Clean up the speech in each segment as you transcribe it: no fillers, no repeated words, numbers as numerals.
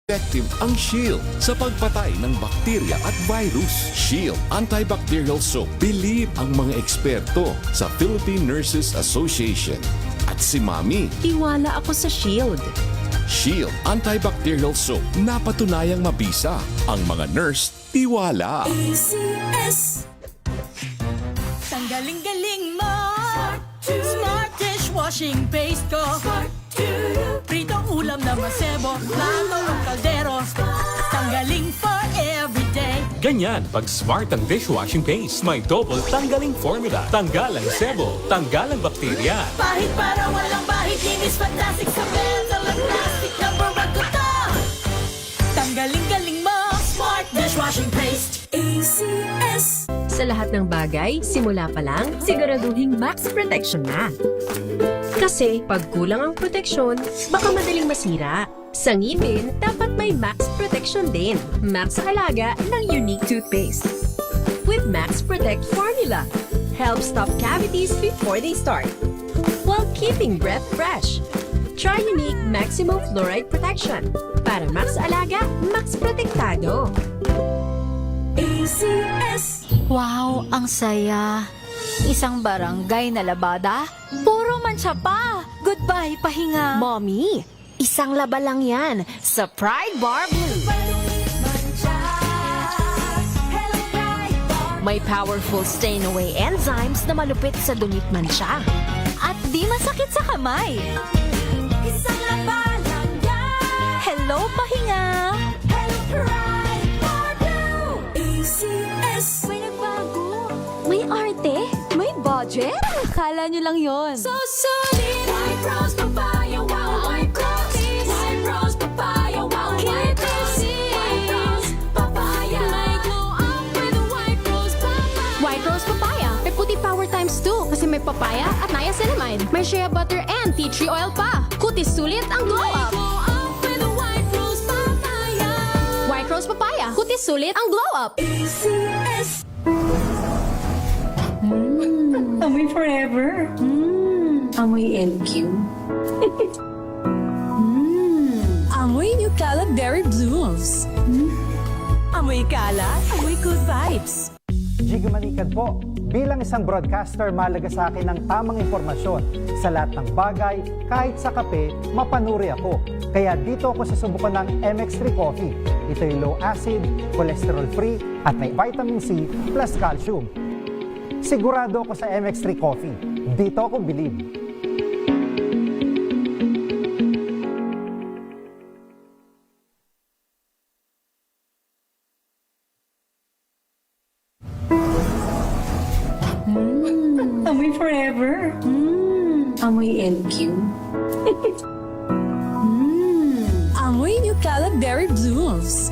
Effective ang Shield sa pagpatay ng bakterya at virus. Shield Antibacterial Soap. Believe ang mga eksperto sa Philippine Nurses Association. At si Mami. Tiwala ako sa Shield. Shield Antibacterial Soap. Napatunayang mabisa. Ang mga nurse, tiwala. ACS. Tanggaling-galing mo. Smart dishwashing paste ko. Pritong ulam na masebo. Plato o kaldero. Tanggaling for everyday. Ganyan pag smart ang dishwashing paste. May double tanggaling formula. Tanggal ang sebo, tanggal ang bakterya. Bahid para walang bahid. Linis fantastic sa metal at plastic. Number one ko to. Tanggaling-galing mo. Smart dishwashing paste. ACS. Sa lahat ng bagay, simula pa lang, siguraduhing max protection na. Kasi pag kulang ang proteksyon, baka madaling masira. Sa ngipin, dapat may max protection din. Max Alaga ng Unique Toothpaste. With Max Protect Formula. Help stop cavities before they start. While keeping breath fresh. Try Unique Maximum Fluoride Protection. Para Max Alaga, Max Protektado. ACS. Wow, ang saya. Isang barangay na labada, puro mancha pa. Goodbye, pahinga. Mommy, isang laba lang yan sa Pride Bar Blue. May powerful stain-away enzymes na malupit sa dungit mancha. At di masakit sa kamay. Isang laba lang yan. Hello, pahinga. Hello, Pride Bar Blue. ACS. May nagbago. May arte. May budget. Akala nyo lang yon. So solid. White rose papaya, wow, white rose. White rose papaya, wow, white rose. White rose papaya. May glow up with a white rose papaya. White Rose Papaya. May puti power times 2 kasi may papaya at niacinamide. May shea butter and tea tree oil pa. Kutis sulit ang glow May up. glow up with a white rose papaya. White Rose Papaya. Kutis sulit ang glow up. ACS. Amoy forever. Amoy LQ. Amoy New Calab Berry Blooms. Amoy kalat, amoy good vibes. Jiggy Manikad po. Bilang isang broadcaster, mahalaga sa akin ang tamang impormasyon sa lahat ng bagay, kahit sa kape, mapanuri ako. Kaya dito ako susubukan ng MX3 Coffee. Ito'y low acid, cholesterol free, at may vitamin C plus calcium. Sigurado ako sa MX3 Coffee. Dito ako bilib. Amoy forever. Amoy LQ. Amoy New Calab Berry Blooms.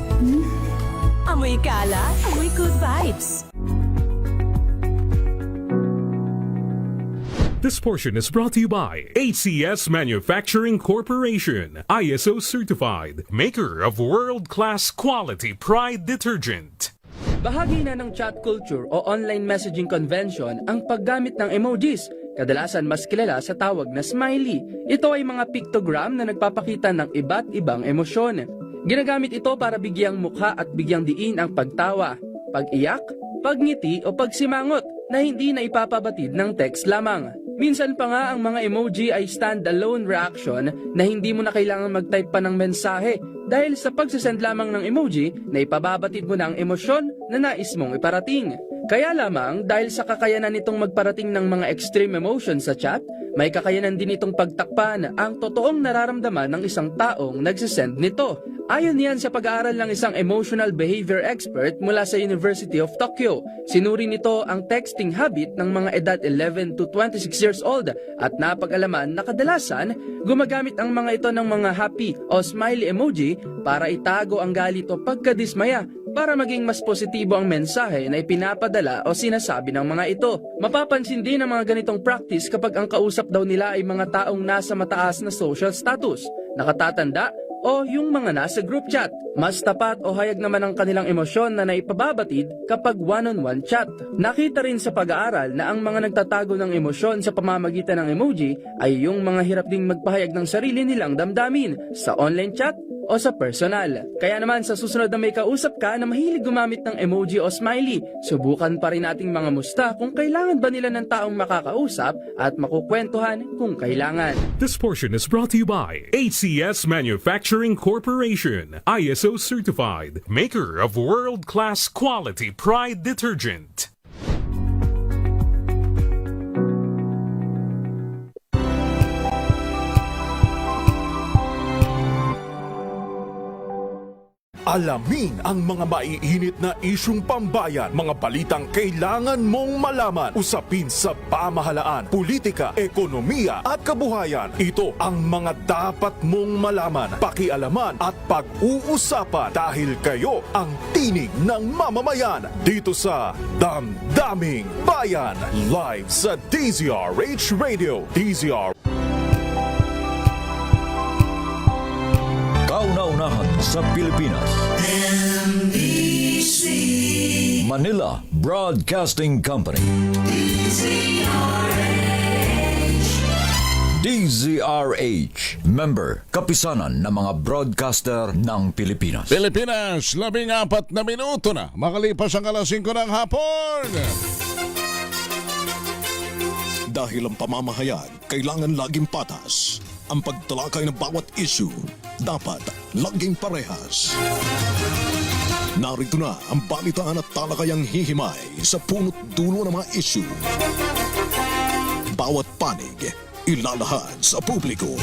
Amoy kalat, amoy good vibes. This portion is brought to you by ACS Manufacturing Corporation, ISO certified, maker of world-class quality Pride detergent. Bahagi na ng chat culture o online messaging convention ang paggamit ng emojis, kadalasan mas kilala sa tawag na smiley. Ito ay mga pictogram na nagpapakita ng iba't ibang emosyon. Ginagamit ito para bigyang mukha at bigyang diin ang pagtawa, pag-iyak, pagngiti o pagsimangot na hindi na ipapabatid ng text lamang. Minsan pa nga ang mga emoji ay stand-alone reaction na hindi mo na kailangan mag-type pa ng mensahe dahil sa pagsasend lamang ng emoji na ipababatid mo na ang emosyon na nais mong iparating. Kaya lamang dahil sa kakayanan nitong magparating ng mga extreme emotions sa chat, may kakayanan din itong pagtakpan ang totoong nararamdaman ng isang taong nagsisend nito. Ayon yan sa pag-aaral ng isang emotional behavior expert mula sa University of Tokyo. Sinuri nito ang texting habit ng mga edad 11 to 26 years old at napag-alaman na kadalasan gumagamit ang mga ito ng mga happy o smiley emoji para itago ang galit o pagkadismaya para maging mas positibo ang mensahe na ipinapadala o sinasabi ng mga ito. Mapapansin din ang mga ganitong practice kapag ang kausap daw nila ay mga taong nasa mataas na social status, nakatatanda o yung mga nasa group chat. Mas tapat o hayag naman ang kanilang emosyon na naipababatid kapag one-on-one chat. Nakita rin sa pag-aaral na ang mga nagtatago ng emosyon sa pamamagitan ng emoji ay yung mga hirap ding magpahayag ng sarili nilang damdamin sa online chat o sa personal. Kaya naman sa susunod na may kausap ka na mahilig gumamit ng emoji o smiley, subukan pa rin nating mga musta kung kailangan ba nila ng taong makakausap at makukwentuhan kung kailangan. This portion is brought to you by ACS Manufacturing Corporation, ISO certified, maker of world-class quality Pride detergent. Alamin ang mga maiinit na isyung pambayan, mga balitang kailangan mong malaman, usapin sa pamahalaan, politika, ekonomiya at kabuhayan. Ito ang mga dapat mong malaman, pakialaman at pag-uusapan dahil kayo ang tinig ng mamamayan dito sa Damdaming Bayan, live sa DZRH Radio. DZR Kauna-unahan sa Pilipinas. Manila Broadcasting Company. DZRH. Member, kapisanan ng mga broadcaster ng Pilipinas. Pilipinas, 14 na minuto na. Makalipas ang alas 5 ng hapon. Dahil ang pamamahayag kailangan laging patas. Ang pagtalakay ng bawat issue dapat laging parehas. Narito na ang balitaan at talakayang hihimay sa punot dulo ng mga issue. Bawat panig ilalahad sa publiko.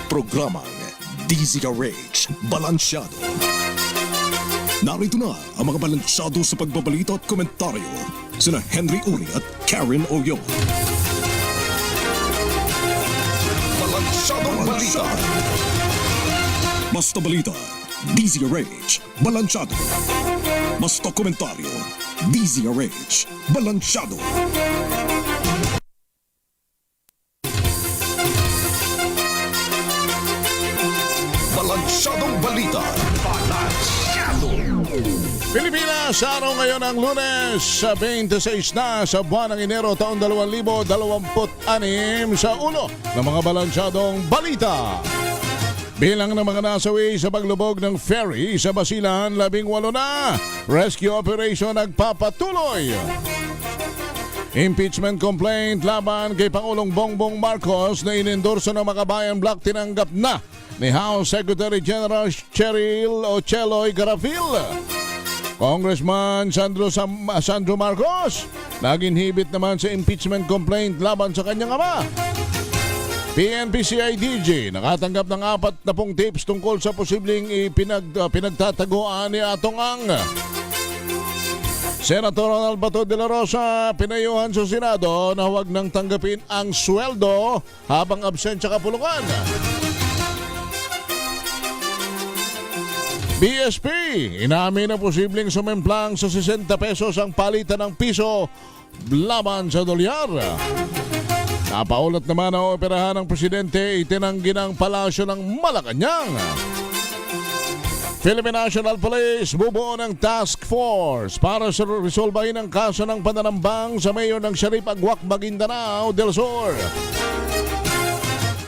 Programang DZRH Balansyado. Narito na ang mga balansyado sa pagbabalita at komentaryo sina Henry Uri at Karen Oyo. Balansyadong Balita. Basta balita, DZRH Balansyado. Basta komentaryo, DZRH Balansyado. Balansyadong Balita. Balansyado. Pilipinas, araw ngayon ang Lunes, sa 26 na sa buwan ng Enero taong 2026 sa ulo ng mga balansyadong balita. Bilang ng mga nasawi sa paglubog ng ferry sa Basilan, 18 na. Rescue operation nagpapatuloy. Impeachment complaint laban kay Pangulong Bongbong Marcos na inendorso ng Makabayan Bloc tinanggap na ni House Secretary General Cheryl Ocheloy Garafil. Congressman Sandro Marcos nag-inhibit naman sa impeachment complaint laban sa kanyang ama. PNP-CIDG nakatanggap ng 40 tips tungkol sa posibleng pinagtataguan ni Atong Ang. Senator Ronald Bato de la Rosa pinayuhan sa Senado na huwag nang tanggapin ang sweldo habang absent sa kapulungan. BSP, inamin na posibleng sumemplang sa 60 pesos ang palitan ng piso laban sa dolyar. Napaulat naman ang operahan ng presidente, itinanggi ng palasyo ng Malacanang. Philippine National Police bubuo ng task force para sa resolbahin ang kaso ng pananambang sa mayor ng Sharif Agwak, Maguindanao del Sur.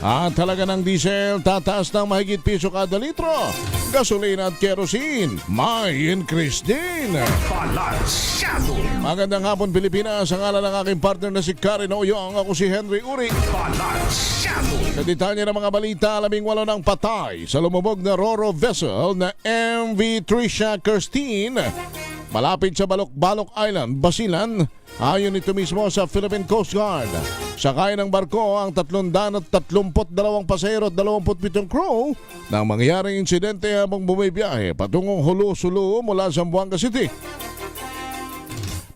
At halaga ng diesel tataas ng mahigit piso kada litro. Gasolina at kerosene may increase din. Balansyado. Magandang hapon Pilipinas, ang ngalan ng aking partner na si Karen Oyong, ako si Henry Uri. Balansyado. Sa detalye ng mga balita, 18 ng patay sa lumubog na Roro vessel na MV Tricia Kirstine malapit sa Balok Island, Basilan. Ayon ito mismo sa Philippine Coast Guard. Sakay ng barko ang 332 pasahero at 27 crew nang mangyaring insidente habang bumibiyahe patungong Hulu-Sulu mula Zamboanga City.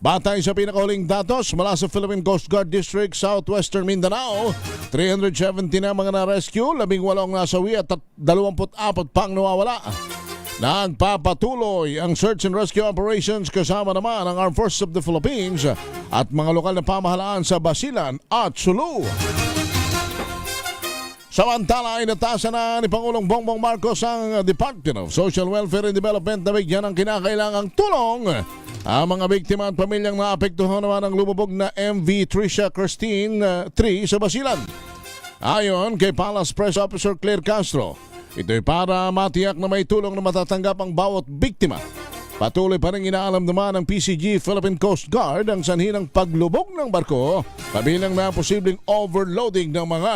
Batay sa pinakahuling datos mula sa Philippine Coast Guard District, Southwestern Mindanao, 370 na mga na-rescue, 18 ang nasawi at 24 pang nawawala. Nagpapatuloy ang search and rescue operations kasama naman ang Armed Forces of the Philippines at mga lokal na pamahalaan sa Basilan at Sulu. Samantala ay natasan na ni Pangulong Bongbong Marcos ang Department of Social Welfare and Development na bigyan ng kinakailangang tulong ang mga biktima at pamilyang naapektuhan naman ng lumubog na MV Tricia Christine 3 sa Basilan. Ayon kay Palace Press Officer Claire Castro, ito'y para matiyak na may tulong na matatanggap ang bawat biktima. Patuloy pa rin inaalam naman ng PCG Philippine Coast Guard ang sanhi ng paglubog ng barko, kabilang na posibleng overloading ng mga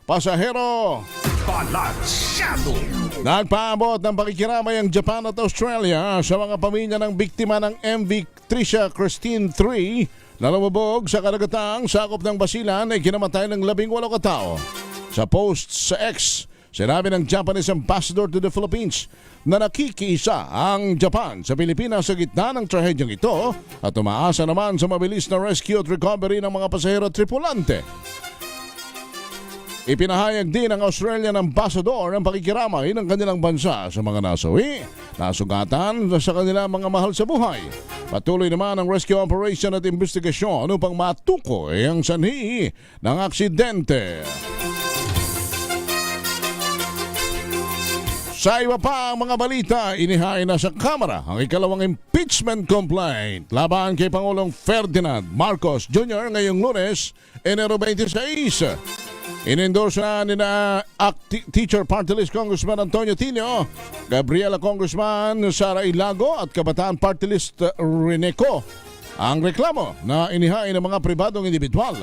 pasahero. Balansyado. Nagpaabot ng pakikiramay ang Japan at Australia sa mga pamilya ng biktima ng MV Tricia Christine 3 na lumubog sa kadagatang sakop ng Basilan ay kinamatay ng 18 katao. Sa post sa X, sinabi ng Japanese Ambassador to the Philippines na nakikiisa ang Japan sa Pilipinas sa gitna ng trahedyang ito at umaasa naman sa mabilis na rescue at recovery ng mga pasahero at tripulante. Ipinahayag din ng Australian Ambassador ang pakikiramay ng kanilang bansa sa mga nasawi, nasugatan sa kanilang mga mahal sa buhay. Patuloy naman ang rescue operation at investigasyon upang matukoy ang sanhi ng aksidente. Sa iba pa ang mga balita, inihain na sa Kamara ang ikalawang impeachment complaint laban kay Pangulong Ferdinand Marcos Jr. ngayong Lunes, Enero 26. Inendorse na ni na Teacher Party List Congressman Antonio Tino, Gabriela Congressman Sara Ilago at Kabataan Party List Reneco ang reklamo na inihain ng mga pribadong individual.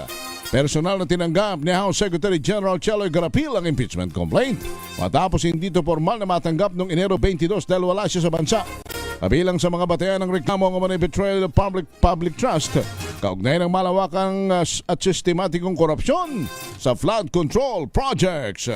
Personal na tinanggap ni House Secretary General Cheloy Garapil ang impeachment complaint matapos hindi ito formal na matanggap noong Enero 22 dahil wala siya sa bansa. Kabilang sa mga batayan ng reklamo ang mga betrayal of public trust, kaugnay ng malawakang at sistematikong korupsyon sa flood control projects.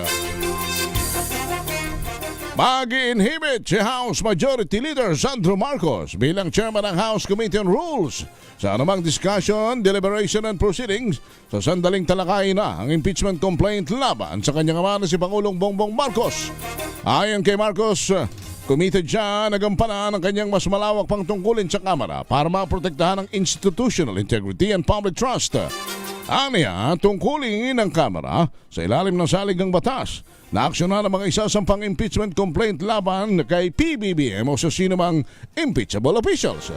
Mag-inhibit si House Majority Leader Sandro Marcos bilang chairman ng House Committee on Rules sa anumang discussion, deliberation and proceedings sa sandaling talakayin na ang impeachment complaint laban sa kanyang ama na si Pangulong Bongbong Marcos. Ayon kay Marcos, committed siya na gampanan ang kanyang mas malawak pang tungkulin sa Kamara para maprotektahan ang institutional integrity and public trust. Aniya, tungkulin ng Kamara sa ilalim ng saligang batas na aksyonan ang mga isasampang impeachment complaint laban kay PBBM o sa sinumang impeachable officials.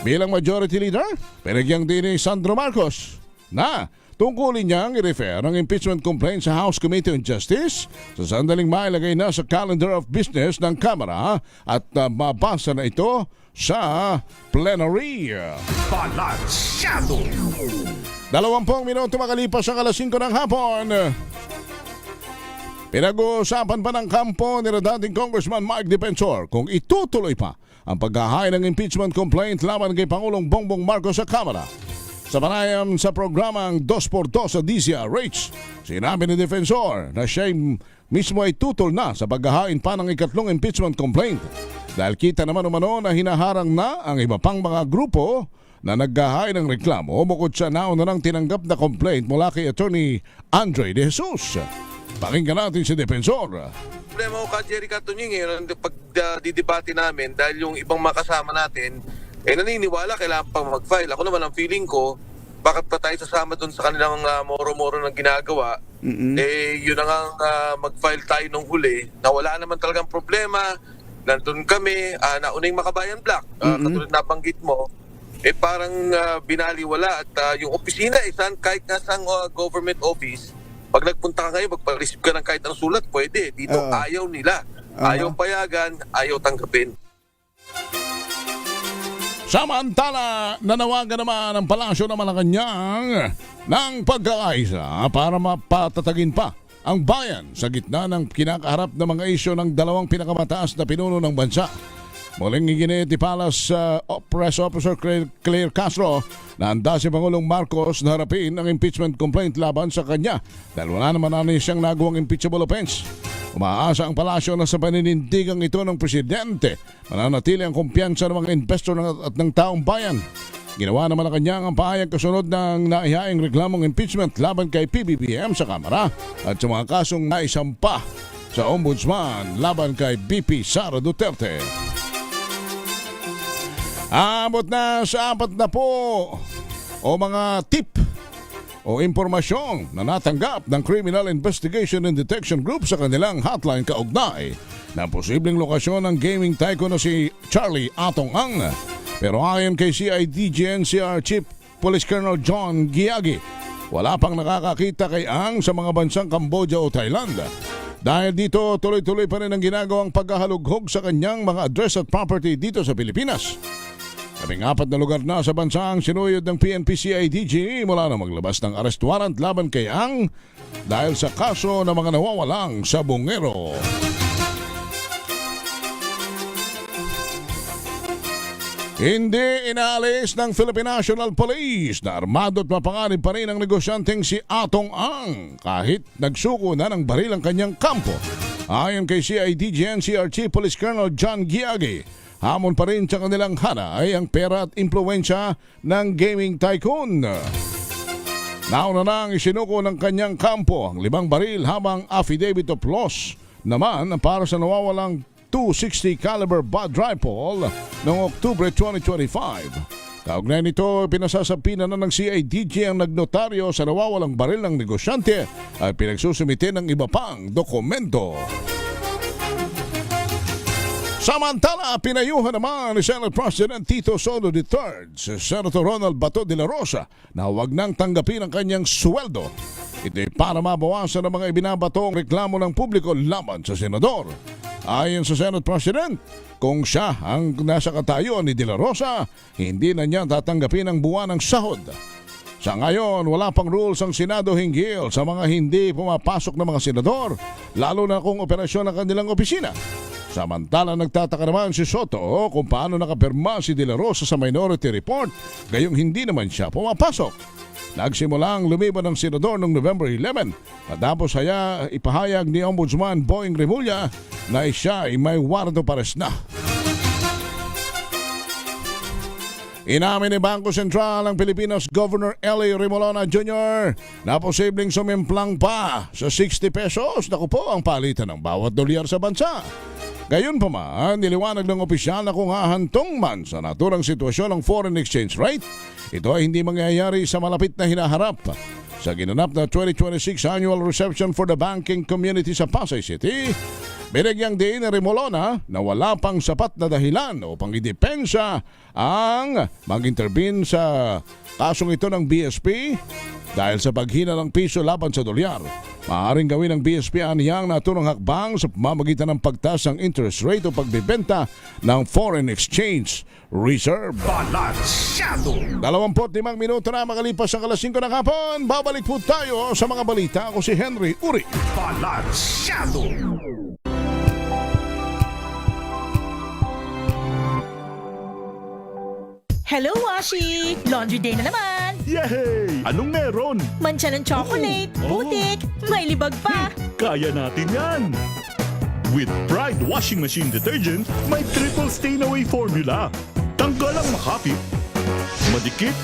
Bilang majority leader, pinagyang din ni Sandro Marcos na tungkulin niyang i-refer ang impeachment complaint sa House Committee on Justice sa sandaling mailagay na sa calendar of business ng Kamara at mabasa na ito sa plenary. Balansyado. 20 minuto makalipas ang alas 5 ng hapon. Pinag-uusapan pa ng kampo ni dating Congressman Mike Defensor kung itutuloy pa ang paghahain ng impeachment complaint laban kay Pangulong Bongbong Marcos sa Kamara. Sa panayam sa programang 2x2 sa DZRH, sinabi ni Defensor na siya mismo ay tutol na sa paghahain pa ng ikatlong impeachment complaint dahil kita naman umano na hinaharang na ang iba pang mga grupo na naghahain ng reklamo bukod sa nauna nang tinanggap na complaint mula kay Attorney Andre De Jesus. Pakinggan natin si Defensor. Problema ko ka Jerry Catunying ngayon pag didebate namin dahil yung ibang makasama natin naniniwala kailangan pang mag-file. Ako naman ang feeling ko bakit pa tayo sasama dun sa kanilang moro-moro ng ginagawa. Yun na nga mag-file tayo nung huli na wala naman talagang problema. Nandun kami, naunang Makabayan Block, katulad nabanggit mo, parang binaliwala at yung opisina kahit nasang government office, pag nagpunta ka ngayon, magpa-receive ka ng kahit ang sulat, pwede. Dito, ayaw nila. Ayaw payagan, ayaw tanggapin. Samantala, nanawagan naman ang Palasyo ng Malacanang ng pagkakaisa para mapatatagin pa ang bayan sa gitna ng kinakaharap na mga isyo ng dalawang pinakamataas na pinuno ng bansa. Muling iginit ni Palace Press Officer Claire Castro na handa si Pangulong Marcos na harapin ang impeachment complaint laban sa kanya dahil wala naman na siyang nagawang impeachable offense. Umaasa ang palasyo na sa paninindigang ito ng presidente mananatili ang kumpiyansa ng mga investor at ng taong bayan. Ginawa naman na kanya ang pahayag kasunod ng naihaing reklamong impeachment laban kay PBBM sa Kamara at sa mga kasong naisampa sa Ombudsman laban kay BP Sara Duterte. Abot na sa 4 na po o mga tip o impormasyon na natanggap ng Criminal Investigation and Detection Group sa kanilang hotline kaugnay ng posibleng lokasyon ng gaming tycoon na si Charlie Atong Ang. Pero ayon kay CIDG-NCR Chief Police Colonel John Giagi, wala pang nakakakita kay Ang sa mga bansang Cambodia o Thailand. Dahil dito, tuloy-tuloy pa rin ang ginagawang paghahalughog sa kanyang mga address at property dito sa Pilipinas. 14 na lugar na sa bansa ang sinuyod ng PNP-CIDG mula na maglabas ng arrest warrant laban kay Ang dahil sa kaso ng mga nawawalang sabongero. Hindi inaalis ng Philippine National Police na armado at mapanganib pa rin ang negosyanteng si Atong Ang kahit nagsuko na ng baril ang kanyang kampo. Ayon kay CIDG-NCR Chief Police Colonel John Giagi, hamon pa rin sa kanilang hanay ang pera at impluensya ng gaming tycoon. Nauna nang isinuko ng kanyang kampo ang 5 baril habang affidavit of loss naman para sa nawawalang .260 caliber Bud rifle noong Oktubre 2025. Kaugnay nito, pinasasapinan na ng CIDG ang nagnotaryo sa nawawalang baril ng negosyante at pinagsusumite ng iba pang dokumento. Samantala, pinayuhan naman ni Senate President Tito Soto III si Senator Ronald Bato de la Rosa na huwag nang tanggapin ang kanyang sweldo. Ito'y para mabawasan ang mga ibinabatong reklamo ng publiko laban sa senador. Ayon sa Senate President, kung siya ang nasa katayuan ni De La Rosa, hindi na niya tatanggapin ang buwan ng sahod. Sa ngayon, wala pang rules ang Senado hinggil sa mga hindi pumapasok na mga senador, lalo na kung operasyon ng kanilang opisina. Samantala, nagtataka naman si Soto kung paano nakapirma si De La Rosa sa Minority Report, gayong hindi naman siya pumapasok. Nagsimulang lumiban ng senador noong November 11 matapos ipahayag ni Ombudsman Boying Remulla na siya ay may warrant of arrest na. Inamin ni Bangko Sentral ng Pilipinas Governor Eli Remolona Jr. na posibleng sumimplang pa sa 60 pesos na po ang palitan ng bawat dolyar sa bansa. Gayon pa man, niliwanag ng opisyal na kung hahantong man sa naturang sitwasyon ng foreign exchange rate, ito ay hindi mangyayari sa malapit na hinaharap. Sa ginanap na 2026 Annual Reception for the Banking Community sa Pasay City, binigyang diin ni Remolona na wala pang sapat na dahilan upang idepensa ang mag-intervene sa kasong ito ng BSP dahil sa paghina ng piso laban sa dolyar. Maaaring gawin ng BSP aniyang naturang hakbang sa pamamagitan ng pagtaas ng interest rate o pagbibenta ng foreign exchange reserve. Balansyado! 25 minuto na makalipas ang 5:00 ng hapon. Babalik po tayo sa mga balita. Ako si Henry Uri. Balansyado! Hello, Washi! Laundry day na naman! Yay! Anong meron? Mancha ng chocolate, putik, may libag pa! Kaya natin yan! With Pride Washing Machine Detergent, may triple stain-away formula. Tanggal ang makapit, madikit,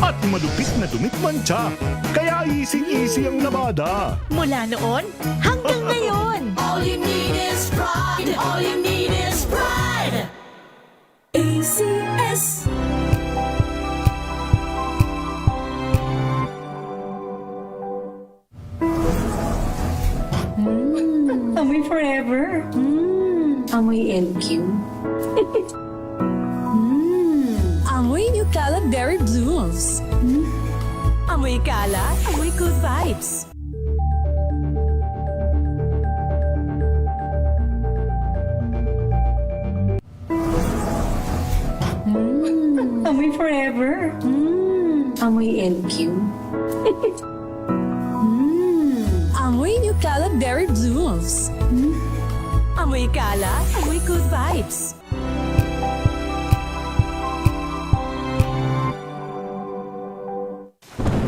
at malupit na dumit mancha. Kaya easy-easy ang labada. Mula noon hanggang ngayon! All you need is pride. All you need is pride. ACS. Amoy forever. Amoy LQ. Amoy New Cala Berry Blooms. Amoy kala, amoy good vibes. Amoy forever. Amoy LQ. Amoy New Cala Berry Blooms. Amoy kala, amoy good vibes.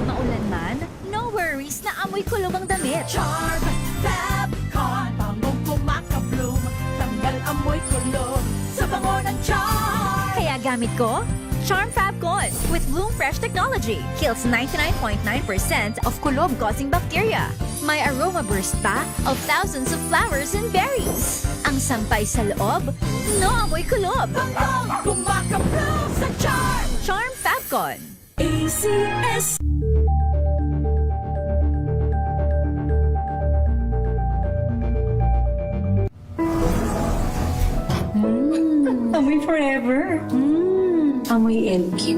Maulan man, no worries na amoy kulog ang damit. Charm Fabcon. Bangong kumakabloom. Tanggal amoy kulog. Sa bango ng charm. Kaya gamit ko, Charm Fabcon with Bloom Fresh Technology. Kills 99.9% of kulob-causing bacteria. May aroma burst pa of thousands of flowers and berries. Ang sampay sa loob, no amoy kulob. Bangong kumakabloom sa charm. Charm Fabcon. ACS. Amoy forever. Amoy LQ.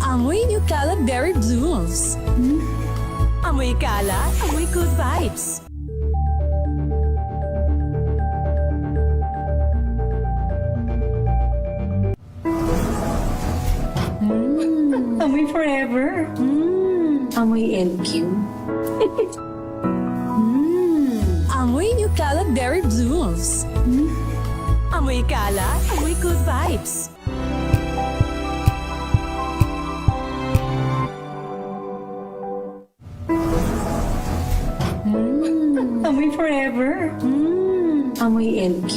Amoy Nucala Berry Blooms. Amoy kala, amoy good vibes. Amoy forever. Amoy LQ. Amoy Nucala Berry Blooms. Amoy kala, amoy good vibes. Amoy forever. Amoy LQ.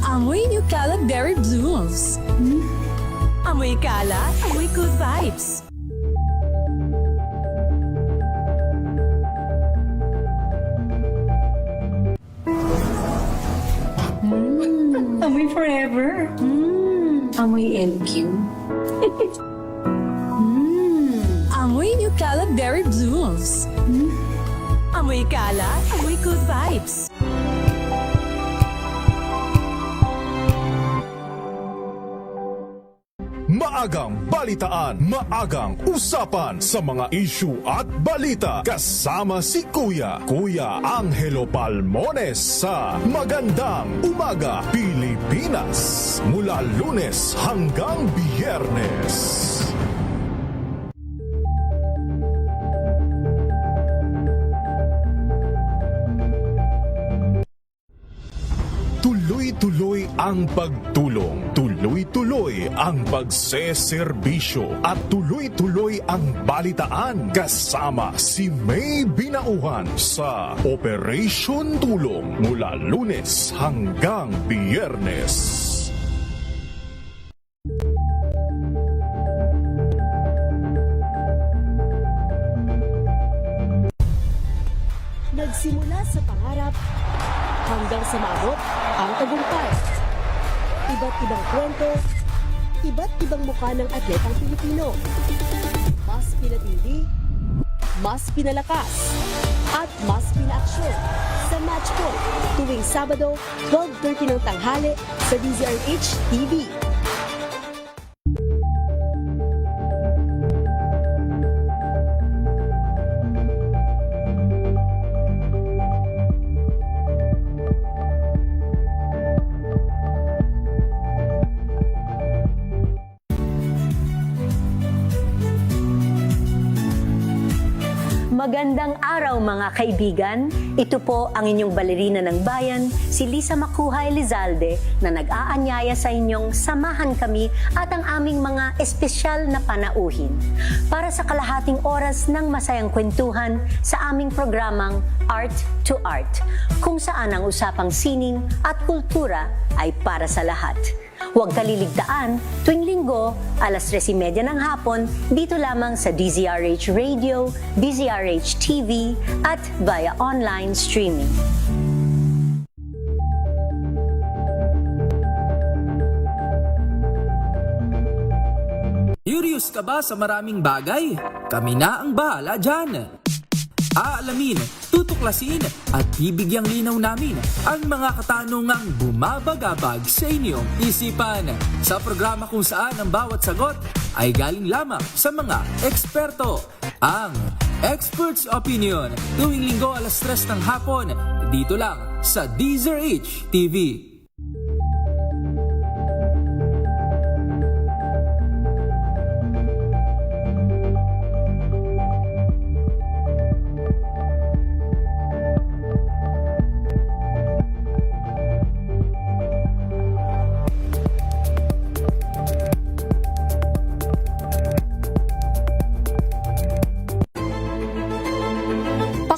Amoy Nucala Berry Blooms. Amoy kala, amoy good vibes. Amoy forever. Amoy LQ. Amoy Nucala Berry Blooms. Amoy kala, amoy good vibes. Maagang balitaan, maagang usapan sa mga issue at balita. Kasama si Kuya Angelo Palmones sa Magandang Umaga Pilipinas. Mula Lunes hanggang Biyernes. Tuloy-tuloy ang pagtulong, tuloy-tuloy ang pagseserbisyo at tuloy-tuloy ang balitaan kasama si May Binauhan sa Operation Tulong mula Lunes hanggang Biyernes. Nagsimula sa pangarap hanggang sa maabot ang tagumpay. Iba't ibang kwento, iba't ibang mukha ng atletang Pilipino. Mas pinatindi, mas pinalakas, at mas pinaaksyon sa Match Point tuwing Sabado, 12:30 ng tanghali sa DZRH TV. Magandang araw mga kaibigan. Ito po ang inyong balerina ng bayan, si Lisa Makuhay Lizalde, na nag-aanyaya sa inyong samahan kami at ang aming mga espesyal na panauhin para sa kalahating oras ng masayang kwentuhan sa aming programang Art to Art, kung saan ang usapang sining at kultura ay para sa lahat. Huwag kaliligtaan, tuwing linggo, alas 3:30 ng hapon, dito lamang sa DZRH Radio, DZRH TV, at via online streaming. Curious ka ba sa maraming bagay? Kami na ang bahala dyan. Aalamin, tutuklasin at bibigyang linaw namin ang mga katanungang bumabagabag sa inyong isipan. Sa programa kung saan ang bawat sagot ay galing lamang sa mga eksperto. Ang Expert's Opinion, tuwing linggo alas 3 ng hapon, dito lang sa DZRH TV.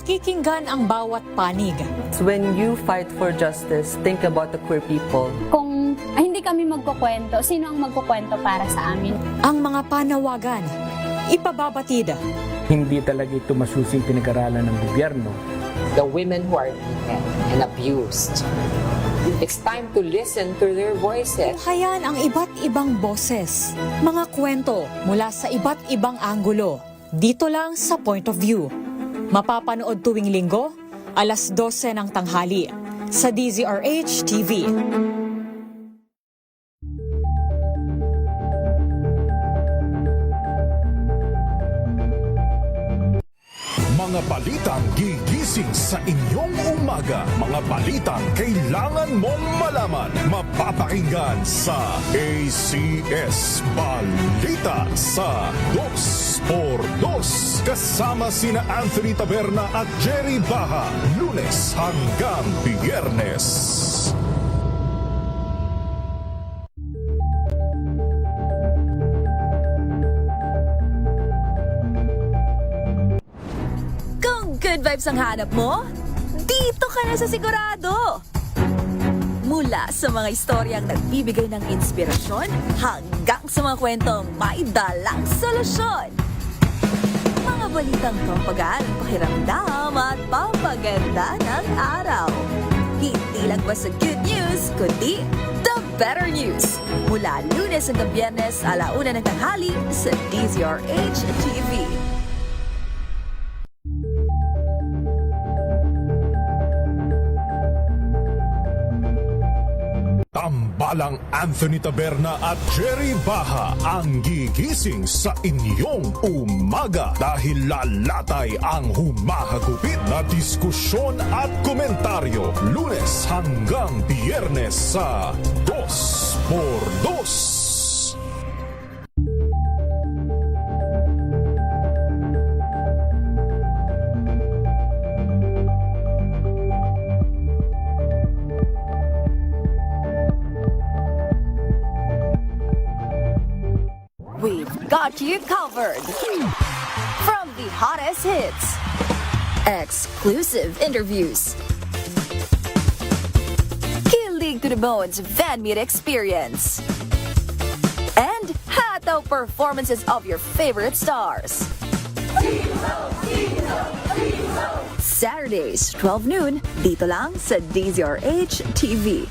Pakikinggan ang bawat panig. When you fight for justice, think about the queer people. Kung hindi kami magkukwento, sino ang magkukwento para sa amin? Ang mga panawagan, ipababatid. Hindi talaga ito masusing pinag-aralan ng gobyerno. The women who are beaten and abused. It's time to listen to their voices. Hayan ang iba't ibang boses, mga kwento mula sa iba't ibang anggulo. Dito lang sa Point of View. Mapapanood tuwing linggo, alas 12 ng tanghali sa DZRH TV. Mga balitang gigising sa inyong umaga. Mga balitang kailangan mong malaman. Mapapakinggan sa ACS Balita sa 2x2. Kasama sina Anthony Taberna at Jerry Baha. Lunes hanggang Biyernes. Good vibes ang hanap mo? Dito ka na sa sigurado! Mula sa mga istoryang nagbibigay ng inspirasyon hanggang sa mga kwentong may dalang solusyon. Mga balitang pampagaan ang pakiramdam at pampaganda ng araw. Hindi lang ba sa good news, kundi the better news. Mula Lunes hanggang Biyernes, 1:00 ng tanghali sa DZRH TV. Tambalang Anthony Taberna at Jerry Baha ang gigising sa inyong umaga dahil lalatay ang humahagupit na diskusyon at komentaryo. Lunes hanggang Biyernes sa 2x2. We've got you covered. From the hottest hits, exclusive interviews, kilig to the bones fan meet experience, and hataw performances of your favorite stars. Saturdays, 12 noon, dito lang sa DZRH TV.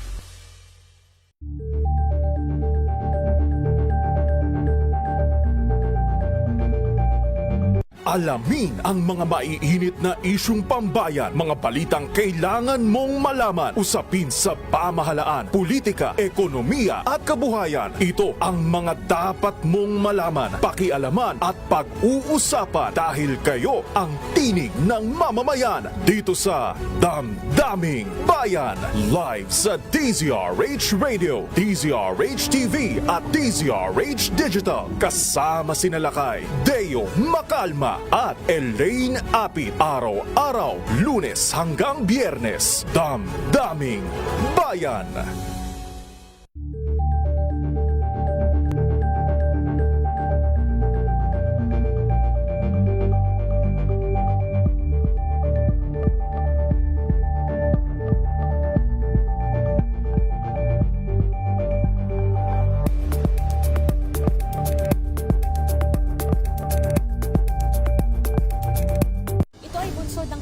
Alamin ang mga maiinit na isyung pambayan, mga balitang kailangan mong malaman, usapin sa pamahalaan, politika, ekonomiya at kabuhayan. Ito ang mga dapat mong malaman, pakialaman at pag-uusapan dahil kayo ang tinig ng mamamayan dito sa Damdaming Bayan. Live sa DZRH Radio, DZRH TV at DZRH Digital. Kasama sina Lakay, Deo Makalma at Elaine Apit. Araw-araw, Lunes hanggang Biyernes. Damdaming Bayan.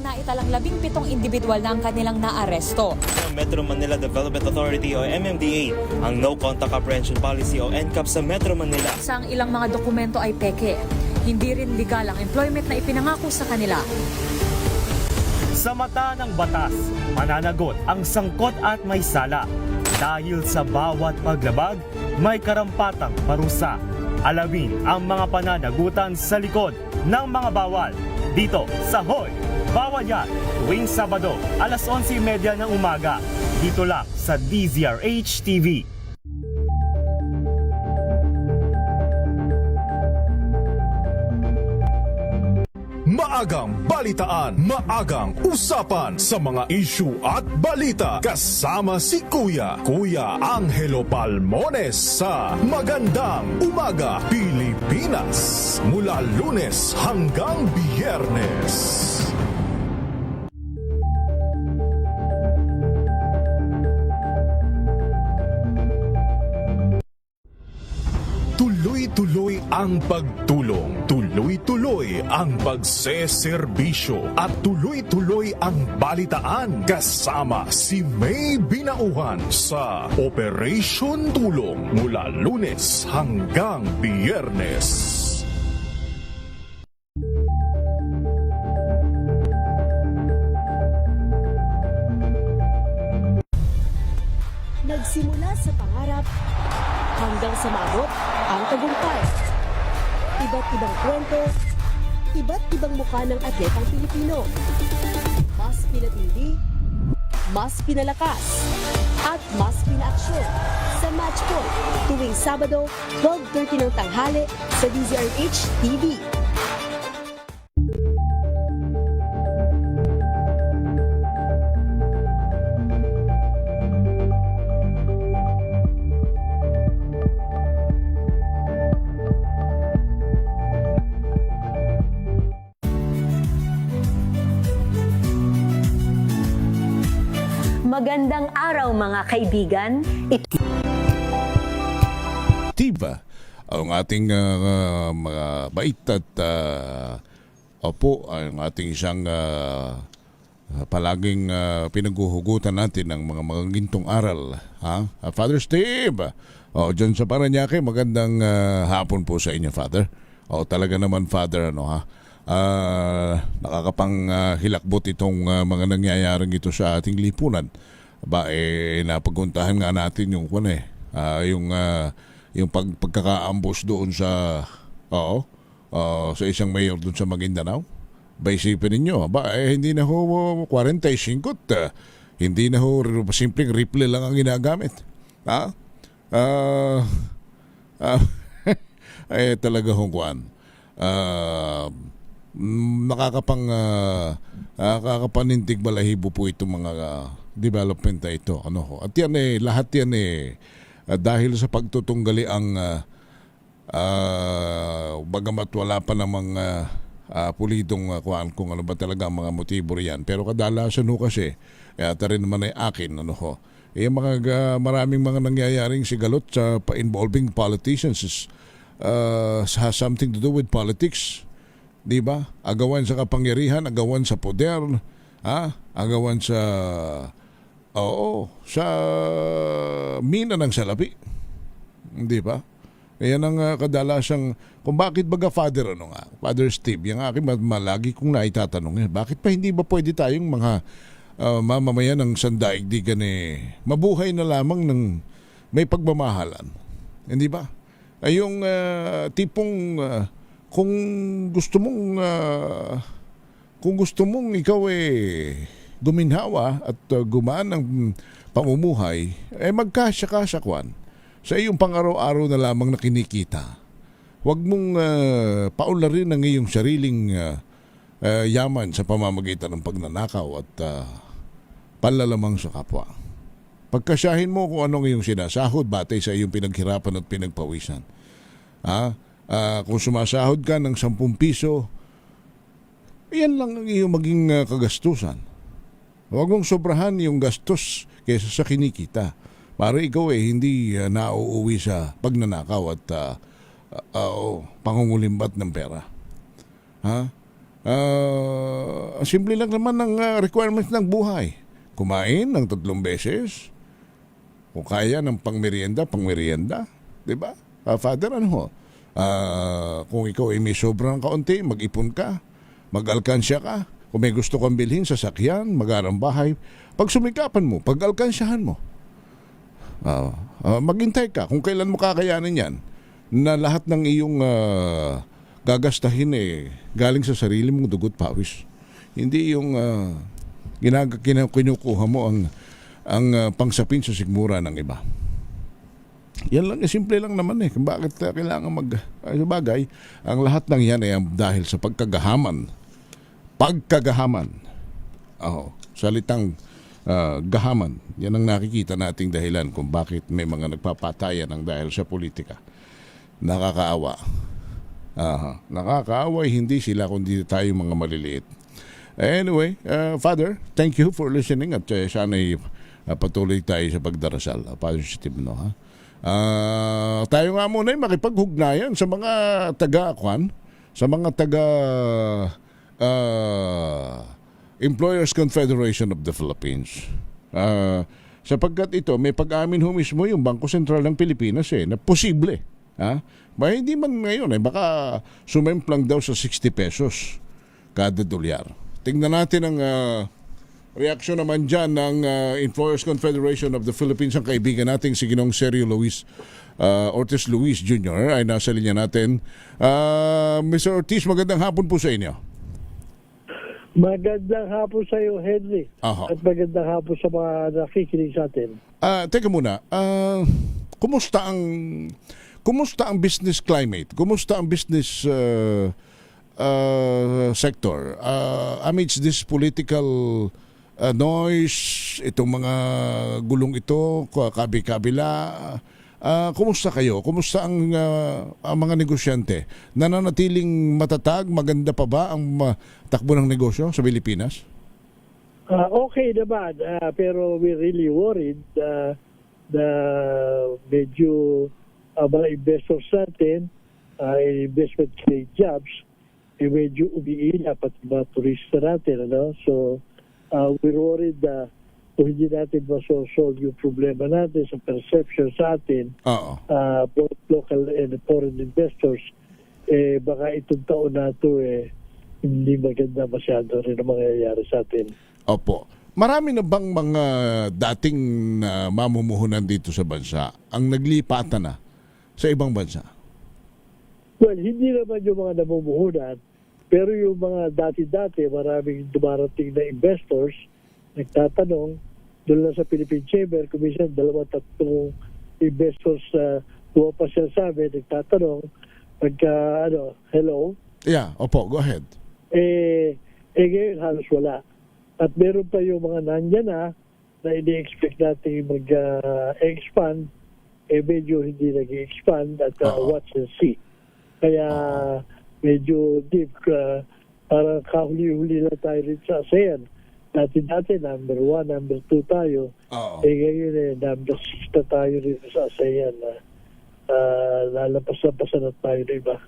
Naitalang 17 individual na ang kanilang naaresto. Metro Manila Development Authority o MMDA ang No Contact Apprehension Policy o NCAP sa Metro Manila. Sa ang ilang mga dokumento ay peke. Hindi rin legal ang employment na ipinangako sa kanila. Sa mata ng batas, mananagot ang sangkot at may sala. Dahil sa bawat paglabag, may karampatang parusa. Alamin ang mga pananagutan sa likod ng mga bawal. Dito sa Hoy! Bawal yan, tuwing Sabado, alas 11:30 ng umaga. Dito lang sa DZRH TV. Maagang balitaan, maagang usapan sa mga issue at balita. Kasama si Kuya Angelo Palmones sa Magandang Umaga Pilipinas. Mula Lunes hanggang Biyernes. Tuloy-tuloy ang pagtulong, tuloy-tuloy ang pagseserbisyo at tuloy-tuloy ang balitaan kasama si May Binauhan sa Operation Tulong mula Lunes hanggang Biyernes. sa pangarap hanggang sa maabot ang tagumpay. Iba't ibang kwento, iba't ibang mukha ng atletang Pilipino. Mas pinatindi, mas pinalakas, at mas pinaaksyon sa Match Point tuwing Sabado, 12:30 ng tanghali sa DZRH TV. Magandang araw mga kaibigan. Tiba ang ating mga bait at opo, ang ating isang palaging pinaghuhugutan natin ng mga magagintong aral. Ha? Father Steve, dyan sa Paranaque, magandang hapon po sa inyo, Father. Talaga naman, Father, nakakapang hilakbot itong mga nangyayaring ito sa ating lipunan. Napaguntahan nga natin yung yung pagkakaambos doon sa sa isang mayor doon sa Maguindanao. Isipin ninyo, hindi na ho 45, hindi na ho simpleng rifle lang ang ginagamit. Talaga hong kuwan. Nakakapanintig balahibo po itong mga development na ito. At yan lahat yan dahil sa pagtutunggali ang bagamat wala pa namang pulitong kung ano ba talaga ang mga motibo riyan. Pero kadalasan kasi, yata rin naman ay akin, maraming mga nangyayaring sigalot sa involving politicians has something to do with politics. Di ba? Agawan sa kapangyarihan, agawan sa poder, agawan sa sa mina ng salapi. Di ba? Yan ang kadalasang kung bakit baga Father Father Steve, yung aking malagi kong naitatanong, bakit pa hindi ba pwede tayong mga mamamayan ng sandaigdigan mabuhay na lamang ng may pagmamahalan? Hindi ba? Ay yung tipong kung gusto mong ikaw guminhawa at gumaan ng pamumuhay, magkasya-kasya kwan sa iyong pang-araw-araw na lamang na kinikita. Huwag mong paularin ang iyong sariling yaman sa pamamagitan ng pagnanakaw at panlalamang sa kapwa. Pagkasyahin mo kung anong iyong sinasahod batay sa iyong pinaghirapan at pinagpawisan. Kung sumasahod ka ng 10 piso, yan lang ang iyong maging kagastusan. Huwag mong sobrahan yung gastos kaysa sa kinikita para ikaw hindi nauuwi sa pagnanakaw at pangungulimbat ng pera. Simple lang naman ang requirements ng buhay. Kumain ng 3 beses. Kung kaya ng pangmerienda. Diba? Father, kung ikaw ay may sobrang kaunti, mag-ipon ka, mag-alkansya ka. Kung may gusto kang bilhin sa sakyan, mag-arambahay, pag sumikapan mo, pag-alkansyahan mo. Maghintay ka kung kailan mo kakayanin yan na lahat ng iyong gagastahin galing sa sarili mong dugot pawis. Hindi yung kinukuha mo ang pangsapin sa sigmura ng iba. Yan lang, simple lang naman Bakit kailangan bagay? Ang lahat ng yan ay dahil sa pagkagahaman. Salitang gahaman. Yan ang nakikita nating dahilan kung bakit may mga nagpapatayan ng dahil sa politika. Nakakaawa. Nakakaawa, hindi sila kundi tayo mga maliliit. Anyway, Father, thank you for listening at sana'y patuloy tayo sa pagdarasal. Positive, tayo nga muna makipaghugnayan sa mga taga-akwan, sa mga Employers Confederation of the Philippines. Sapagkat ito, may pag-amin mismo yung Bangko Sentral ng Pilipinas na posible. Hindi man ngayon baka sumemplang daw sa 60 pesos kada dolyar. Tingnan natin ang reaksyon naman dyan ng Employers Confederation of the Philippines, ang kaibigan nating si Ginong Sergio Ortiz Luis Jr. ay nasa linya natin. Mr. Ortiz, magandang hapon po sa inyo. Magandang hapon sa iyo, Henry. Aha. At magandang hapon sa mga nakikinig sa atin. Teka muna, kumusta ang business climate? Kumusta ang business sector amidst this political noise, itong mga gulong ito, kabi-kabila? Kumusta kayo? Kumusta ang mga negosyante? Nananatiling matatag? Maganda pa ba ang takbo ng negosyo sa Pilipinas? Okay naman, pero we're really worried na medyo mga investors natin, investment create jobs, medyo umiilap at mga turista natin. So, we're worried na kung hindi natin masosolve yung problema natin sa perception sa atin, both local and foreign investors, baka itong taon na ito hindi maganda masyado rin ang mangyayari sa atin. Opo. Marami na bang mga dating mamumuhunan dito sa bansa ang naglipatan na sa ibang bansa? Well, hindi naman yung mga namumuhunan, pero yung mga dati-dati, maraming dumarating na investors, nagtatanong, doon lang sa Philippine Chamber, kumisan 2-3 investors pa siya sa amin, nagtatanong, hello? Yeah, opo, go ahead. Ngayon halos wala. At meron pa yung mga nandyan na ini-expect natin mag-expand, medyo hindi nag-expand at watch and see. Kaya medyo deep, parang kahuli-huli na tayo rin sa ASEAN. Dati number 1, number 2 tayo. Ngayon number 6 na tayo rin sa ASEAN. Lalapas-lapasan na tayo na iba.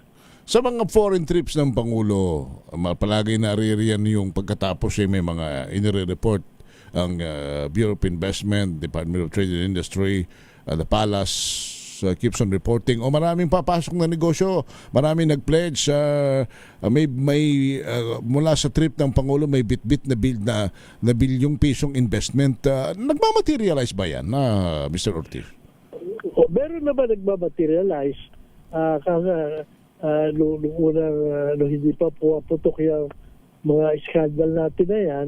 Sa mga foreign trips ng Pangulo, palagi naririyan yung pagkatapos may mga inire-report ang Bureau of Investment, Department of Trade and Industry, the Palace keeps on reporting, maraming papasok na negosyo, maraming nag-pledge, may mula sa trip ng Pangulo may bit-bit na bilyong pisong investment. Nagmamaterialize ba yan, Mr. Ortiz? Meron naman nagmamaterialize. Nung unang hindi pa pumaputok yung mga scandal natin na yan,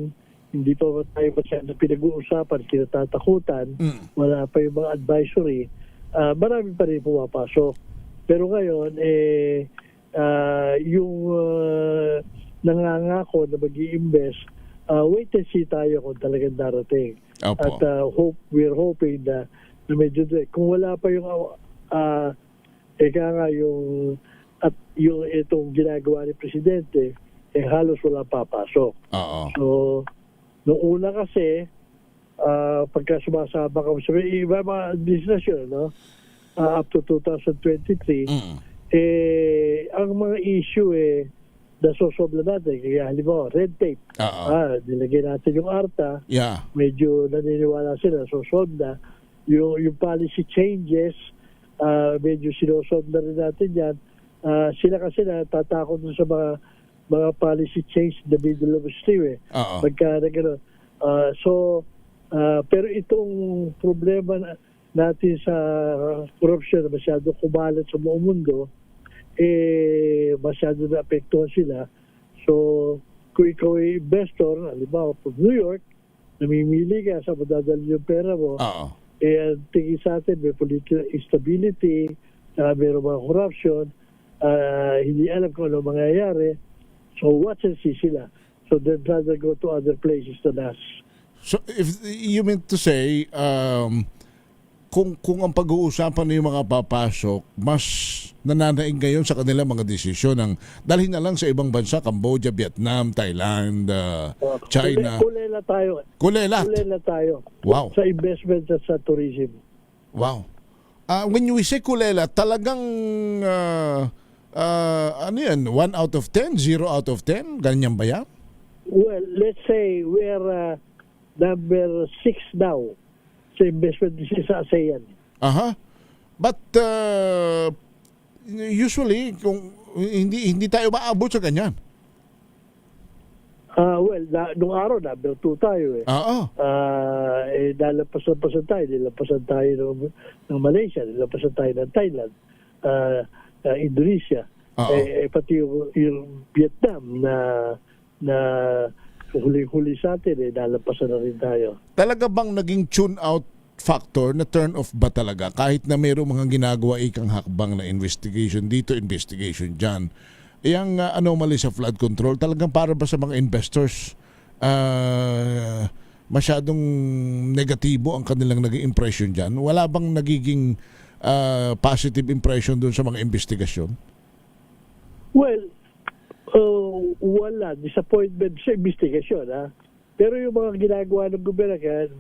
hindi pa tayo masyadong pinag-uusapan, kinatatakutan, wala pa yung mga advisory, marami pa rin pumapasok. Pero ngayon, yung nangangako na mag-i-invest, wait and see tayo kung talagang darating. At we're hoping na medyo kung wala pa yung yung itong ginagawa ni Presidente, halos wala papasok. So, noong una kasi, pagka sumasama ka sa iba mga administrasyon, up to 2023, ang mga issue nasosobla natin. Kaya halimbawa, red tape. Nilagay natin yung ARTA, medyo naniniwala sila, sosolve na. Yung policy changes, medyo sinosolve na rin natin yan. Sila kasi natatakot sa mga policy change in the middle of the stream. Pagka gano'n. Pero itong problema natin sa corruption na masyado kumalat sa buong mundo, masyado na apektuhan sila. So, kung ikaw ay investor, halimbawa from New York, namimili ka sa madadali yung pera mo, tingin sa atin may political instability, mayroong mga corruption, hindi alam kung ano mangyayari. So watch and see sila. So they'd rather go to other places than us. So if you meant to say, kung ang pag-uusapan na yung mga papasok, mas nananaig ngayon sa kanila mga desisyon ng dalhin na lang sa ibang bansa, Cambodia, Vietnam, Thailand, China. Kulela tayo. Kulela tayo. Wow. Sa investment at sa tourism. Wow. When we say kulela, talagang ano yan, 1 out of 10, 0 out of 10? Ganyan ba yan? Well, let's say we're number 6 now sa investment sa ASEAN. But usually kung hindi tayo maabot sa ganyan. Nung araw, number 2 tayo eh. Oo. Nalampasan tayo. Nilampasan tayo ng Malaysia, nilampasan tayo ng Thailand, Indonesia. Pati yung Vietnam na huli-huli sa atin, nalampasan na rin tayo. Talaga bang naging tune-out factor na turn off ba talaga kahit na mayroong mga ginagawa ikang hakbang na investigation dito, investigation dyan? Yang anomaly sa flood control, talagang para ba sa mga investors masyadong negatibo ang kanilang naging impression dyan? Wala bang nagiging positive impression doon sa mga investigasyon? Well, wala. Disappointment sa investigasyon. Ha? Pero yung mga ginagawa ng gobyerno, kaya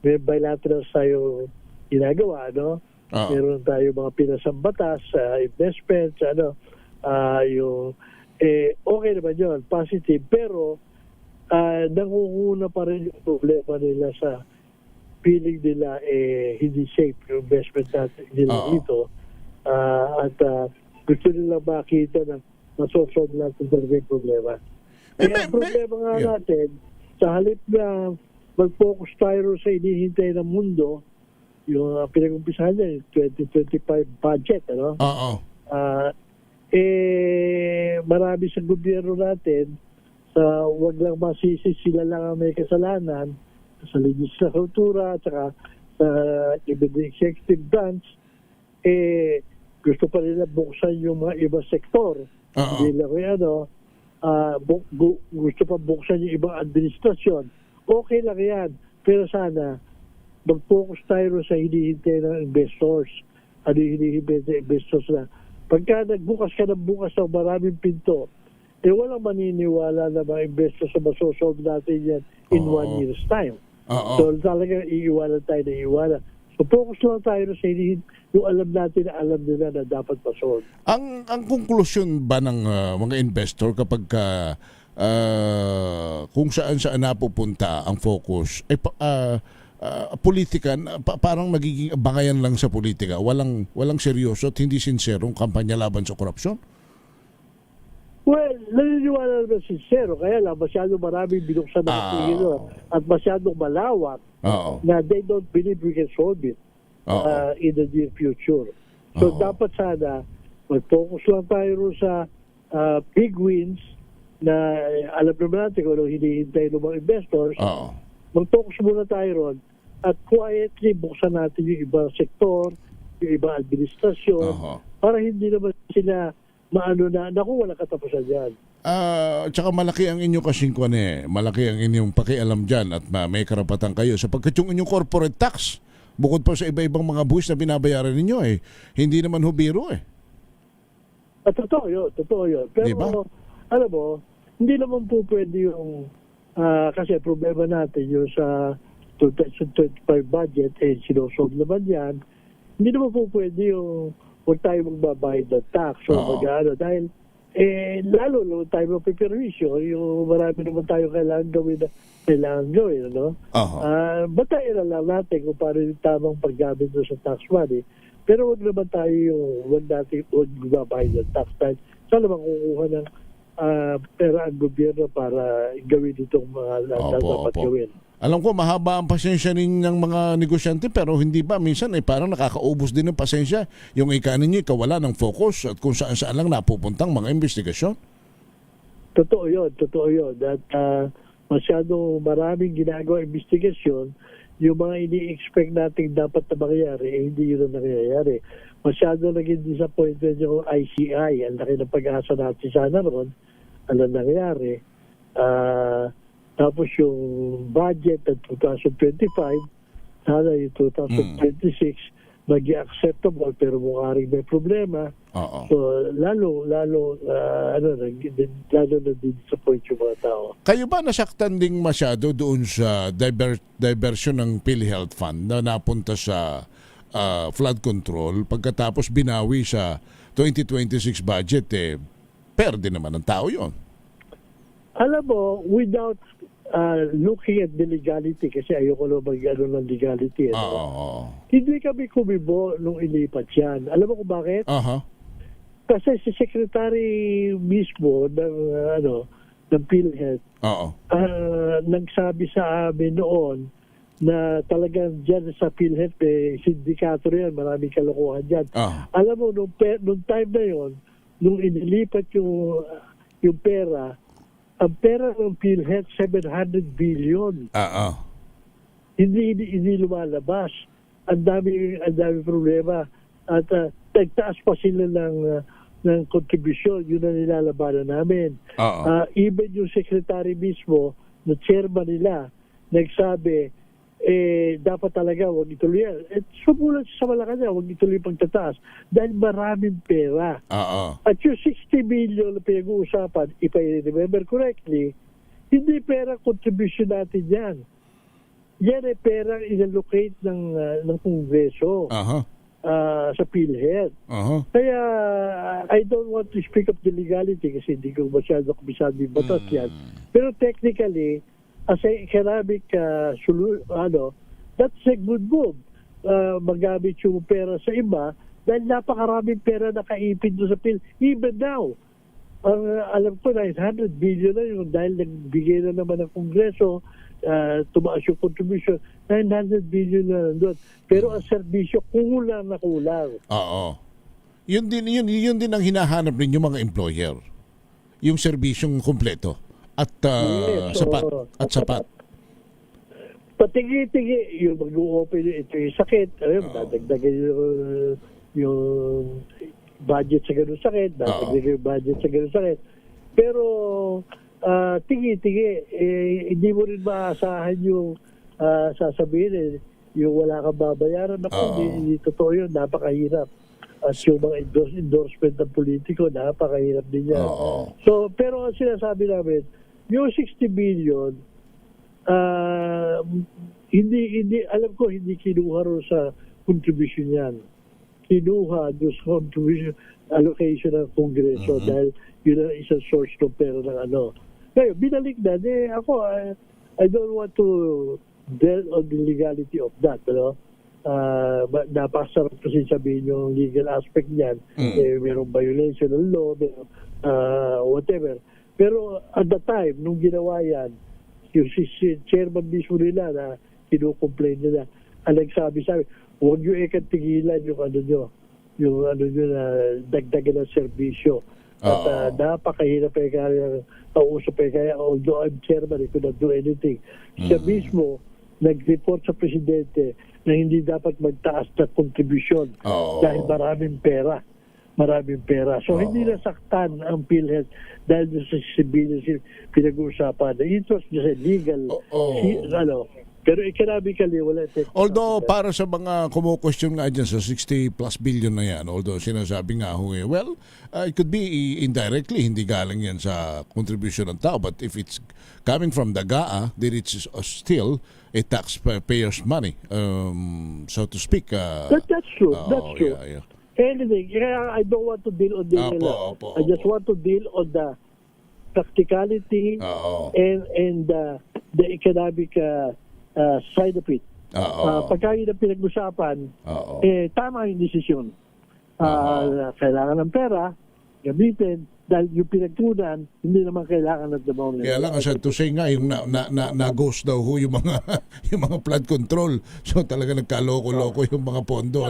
may bilateral tayo ginagawa, no? Meron tayo mga pinasambatas, investments, okay naman yun, positive, pero nangunguna pa rin yung problema nila sa feeling nila hindi safe yung investment natin nila dito, at gusto nila makita na masosolve natin talaga yung problema. Kaya ang problema nga natin, sa halip na mag-focus tayo sa inihintay ng mundo, yung pinag-umpisahan niya, yung 2025 budget, marami sa gobyerno natin sa wag lang masisi sila lang ang may kasalanan sa legislatura at saka sa executive branch, gusto pa nila buksan yung mga iba sektor. Hindi lang gusto pa buksan yung ibang administrasyon. Okay lang yan, pero sana mag-focus tayo sa hinihintay ng investors. Ano yung hinihintay ng investors na pagka nagbukas ka ng maraming pinto, walang maniniwala na mga investors na masosolve natin yan in 1 year's time. So talaga iiwanan tayo na iiwanan. So focus lang tayo sa yung alam natin na alam nila na dapat masolve. Ang konklusyon ba ng mga investor kapag kung saan napupunta ang focus, politika, parang nagiging bangayan lang sa politika, walang seryoso at hindi sinserong kampanya laban sa korupsyon? Well, naniniwala naman sincero, kaya lang masyadong maraming binuksan na at masyadong malawak na they don't believe we can solve it in the near future. So dapat sana mag-focus lang tayo sa big wins na alam naman natin kung ano hinihintay ng mga investors. Mag-focus muna tayo ron at quietly buksan natin yung ibang sektor, yung ibang administrasyon, para hindi naman sila wala katapusan dyan. Tsaka malaki ang inyong kasingkuan malaki ang inyong pakialam dyan at may karapatan kayo sapagkat yung inyong corporate tax, bukod pa sa iba-ibang mga buwis na binabayaran ninyo hindi naman hubiro Totoo yun. Pero diba? Alam mo, hindi naman po pwede yung kasi problema natin yung sa 2025 budget, sinusolve naman yan. Hindi naman po pwede yung huwag tayo magbabayad ng tax o dahil lalo tayo mapiperwisyo, yung marami naman tayo kailangan gawin, batayin na lang natin kung paano yung tamang paggamit sa tax money. Pero huwag naman tayo huwag magbabayad ng tax dahil saan naman kukuha ng pera ang gobyerno para gawin itong mga dapat gawin. Alam ko mahaba ang pasensya ng mga negosyante pero hindi ba minsan parang nakakaubos din ng pasensya yung ikanin niyo kawala ng focus at kung saan lang napupuntang mga investigasyon? Totoo yun. At masyadong maraming ginagawa investigasyon, yung mga ini-expect natin dapat na mangyayari, hindi yun ang nangyayari. Masyadong naging disappointment yung ICI. Ang laki ng pag-asa natin sana ron. Ano nangyayari? Tapos yung budget ng 2025, sana yung 2026, maging acceptable pero mukha rin may problema. So lalo na-disappoint yung mga tao. Kayo ba nasaktan ding masyado doon sa diversion ng PhilHealth Fund na napunta sa flood control pagkatapos binawi sa 2026 budget perde naman ng tao yon? Alam mo, without looking at the legality, kasi ayoko na mag-ano ng legality. Hindi kami kumibo nung ilipat yan. Alam mo kung bakit? Kasi si Secretary mismo ng ng PhilHealth, nagsabi sa amin noon na talagang dyan sa PhilHealth, sindikato rin, maraming kalokohan dyan. Alam mo, nung time na yon, nung inilipat yung pera, ang pera ng PhilHealth, 700 billion. Hindi lumalabas. Ang dami problema. At nagtaas pa sila ng kontribusyon. Yun ang nilalabanan namin. Even yung secretary mismo, na chairman nila, nagsabi, dapat talaga huwag ituloy yan. Sumulat sa Malacanang, huwag ituloy pagtataas dahil maraming pera. At yung 60 billion na pinag-uusapan, if I remember correctly, hindi pera contribution natin yan. Yan ay pera inallocate ng Kongreso sa PhilHealth. Kaya I don't want to speak of the legality kasi hindi ko masyado kabisado yung batas yan. Pero technically, as an economic that's a good move. Magamit yung pera sa iba dahil napakaraming pera na kaipin doon sa PhilHealth. Even now, alam ko 900 billion na yun dahil nagbigay na naman ng Kongreso, tumaas yung contribution, 900 billion na nandun. Pero ang serbisyo, kulang na kulang. Yun din ang hinahanap rin yung mga employer. Yung serbisyong kumpleto at sapat. Patigi-tigi, yung mag-open ito yung sakit, dadagdagan yung budget sa ganun sakit, dadagdagan yung budget sa ganun sakit. Pero tigi-tigi, hindi mo rin maasahan yung sasabihin yung wala kang babayaran. Hindi totoo yun, napakahirap. At yung mga endorsement ng politiko, napakahirap din yan. So, pero ang sinasabi namin, yung 60 billion, hindi alam ko, hindi kinuha rin sa contribution yan. Kinuha doon sa contribution allocation ng Kongreso dahil yun ang isang source ng pera ng Ngayon, binalik na. Ako, I don't want to delve on the legality of that. Napasarap kasi sabihin yung legal aspect niyan. Merong violation ng law, whatever. Pero at the time, nung ginawa yan, yung chairman mismo nila na kinukomplain nila, ang nagsabi, huwag nyo tigilan yung na dagdagan ng serbisyo. At napakahirap kaya kausap kaya although I'm chairman, I could not do anything. Siya mismo nag-report sa presidente na hindi dapat magtaas na kontribusyon dahil maraming pera. So hindi nasaktan ang PhilHealth dahil sa civilian pinag-uusapan. It was just a legal pero economically wala. Although para sa mga kumu-question nga dyan sa 60 plus billion na yan, although sinasabi nga it could be indirectly, hindi galing yan sa contribution ng tao, but if it's coming from the GAA, then it's still a taxpayer's money, so to speak. That's true. Yeah. Anything. I don't want to deal on the I just want to deal on the practicality and the economic side of it. Pagka yun ang pinag-usapan, tama yung desisyon. Kailangan ng pera, gamitin, dahil yung pinagtunan, hindi naman kailangan at the moment. Kaya lang, as to say nga, yung na-ghost daw yung mga flood control. So talaga nagkaloko-loko yung mga pondo.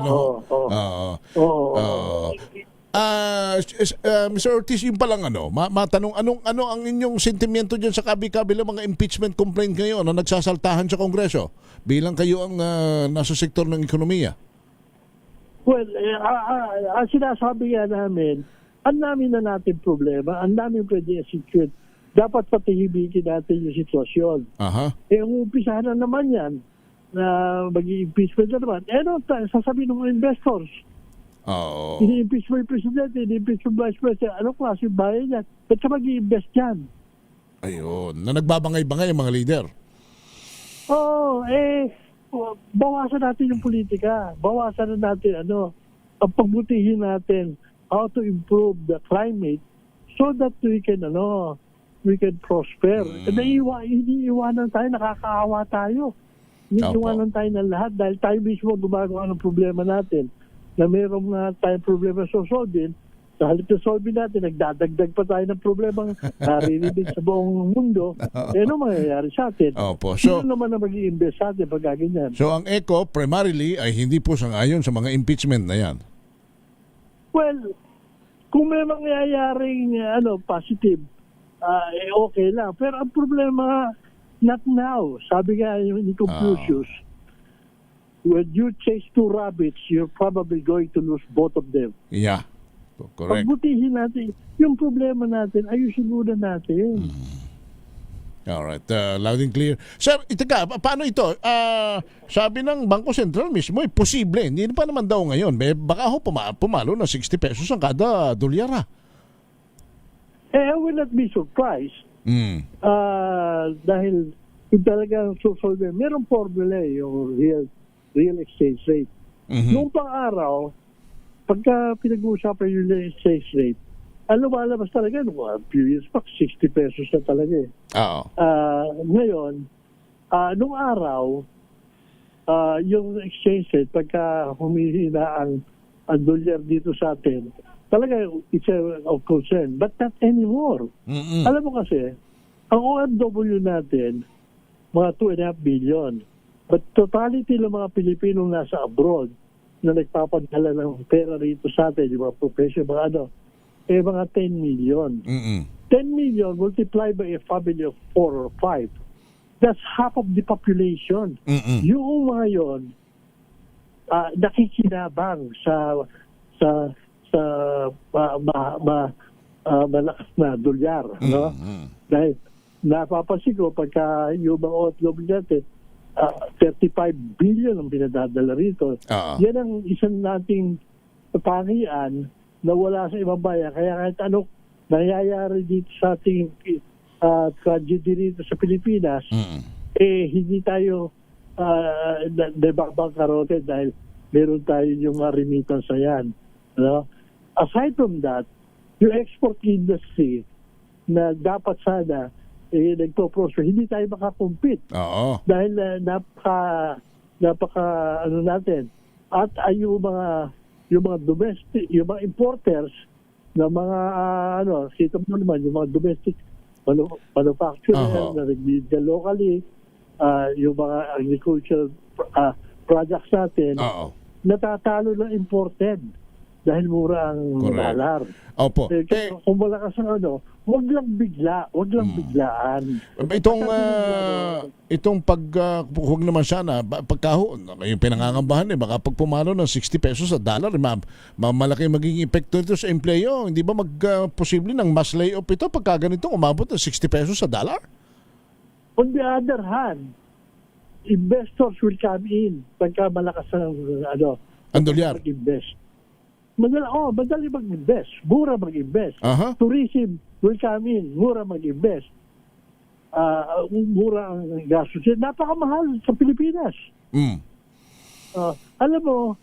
Mr. Ortiz, yung palang matanong, ano ang inyong sentimiento dyan sa kabi-kabila mga impeachment complaint ngayon na nagsasaltahan sa Kongreso bilang kayo ang nasa sektor ng ekonomiya? Well, ang sinasabi nga namin, ang dami na natin problema, ang dami pwede i-secure. Dapat patihibikin natin yung sitwasyon. Umpisahan na naman yan na mag-i-impeachment na naman. Sasabihin ng mga investors, ini-impeach mo yung presidente, ini-impeach mo yung vice president, anong klase yung bayan yan? Ba't ka mag-i-invest yan? Ayun, na nagbabangay-bangay yung mga leader. Bawasan natin yung politika. Bawasan na natin, ang pagbutihin natin how to improve the climate so that we can prosper. Iniiwanan tayo, nakakaawa tayo. Iniiwanan tayo ng lahat dahil tayo mismo gumagawa ng problema natin na mayroong tayong problema sosolvin, Sa halip na solve natin, nagdadagdag pa tayo ng problemang naririnig sa buong mundo. Ano mangyayari sa atin? Opo. Sino naman na mag-i-invest sa atin pag ganyan? So ang ECO primarily ay hindi po sang-ayon sa mga impeachment na yan. Well, kung may mangyayaring positive, okay lang. Pero ang problema, not now. Sabi nga ni Confucius, when you chase two rabbits, you're probably going to lose both of them. Yeah. Correct. Pagbutihin natin, yung problema natin, ayusin muna natin. Alright, loud and clear. Sir, paano ito? Sabi ng Bangko Sentral mismo, posible. Hindi pa naman daw ngayon. Baka ho pumalo na 60 pesos ang kada dolyar. I will not be surprised. Dahil kung talagang susolve, merong formula yung real exchange rate. Noong pang-araw, pagka pinag-uusapan yung real exchange rate, lumalabas talaga nung few years back, 60 pesos na talaga eh. Ngayon, nung araw, yung exchange rate, pagka humihina ang dolyar dito sa atin, talaga it's of concern. But not anymore. Alam mo kasi, ang OFW natin, mga 2.5 billion. But totality ng mga Pilipinong nasa abroad na nagpapadala ng pera rito sa atin, yung mga professional, mga 10 million. 10 million multiplied by a family of 4 or 5. That's half of the population. Yung mga yun, nakikinabang sa malakas na dolyar. No? Dahil napapansin ko, pagka yung mga OFW natin, 35 billion ang pinadadala rito. Yan ang isang nating pangian na wala sa ibang bayan. Kaya kahit ano nangyayari dito sa ating tragedy dito sa Pilipinas, hindi tayo nababangkarote dahil meron tayo yung remittance sa yan. No? Aside from that, yung export industry na dapat sana nagpo-prosper, hindi tayo makakompete. Dahil napaka natin. At yung mga domestic, yung mga importers na mga kita mo naman, yung mga domestic manufacturer na nag-lead locally, yung mga agricultural products natin, natatalo ng imported dahil mura ang dollar. Opo. Kung malakas ang wag lang biglaan. Itong huwag naman sana, yung pinangangambahan baka pag pumalo ng 60 pesos sa dollar, malaki magiging epekto ito sa empleyo. Hindi ba posible ng mass layoff ito pagka ganito umabot ng 60 pesos sa dollar? On the other hand, investors will come in pagka malakas ang dolyar. Mag-invest. Madali mag-invest. Mura mag-invest. Tourism will come in. Mura mag-invest. Mura ang gastos. Napakamahal sa Pilipinas. Alam mo,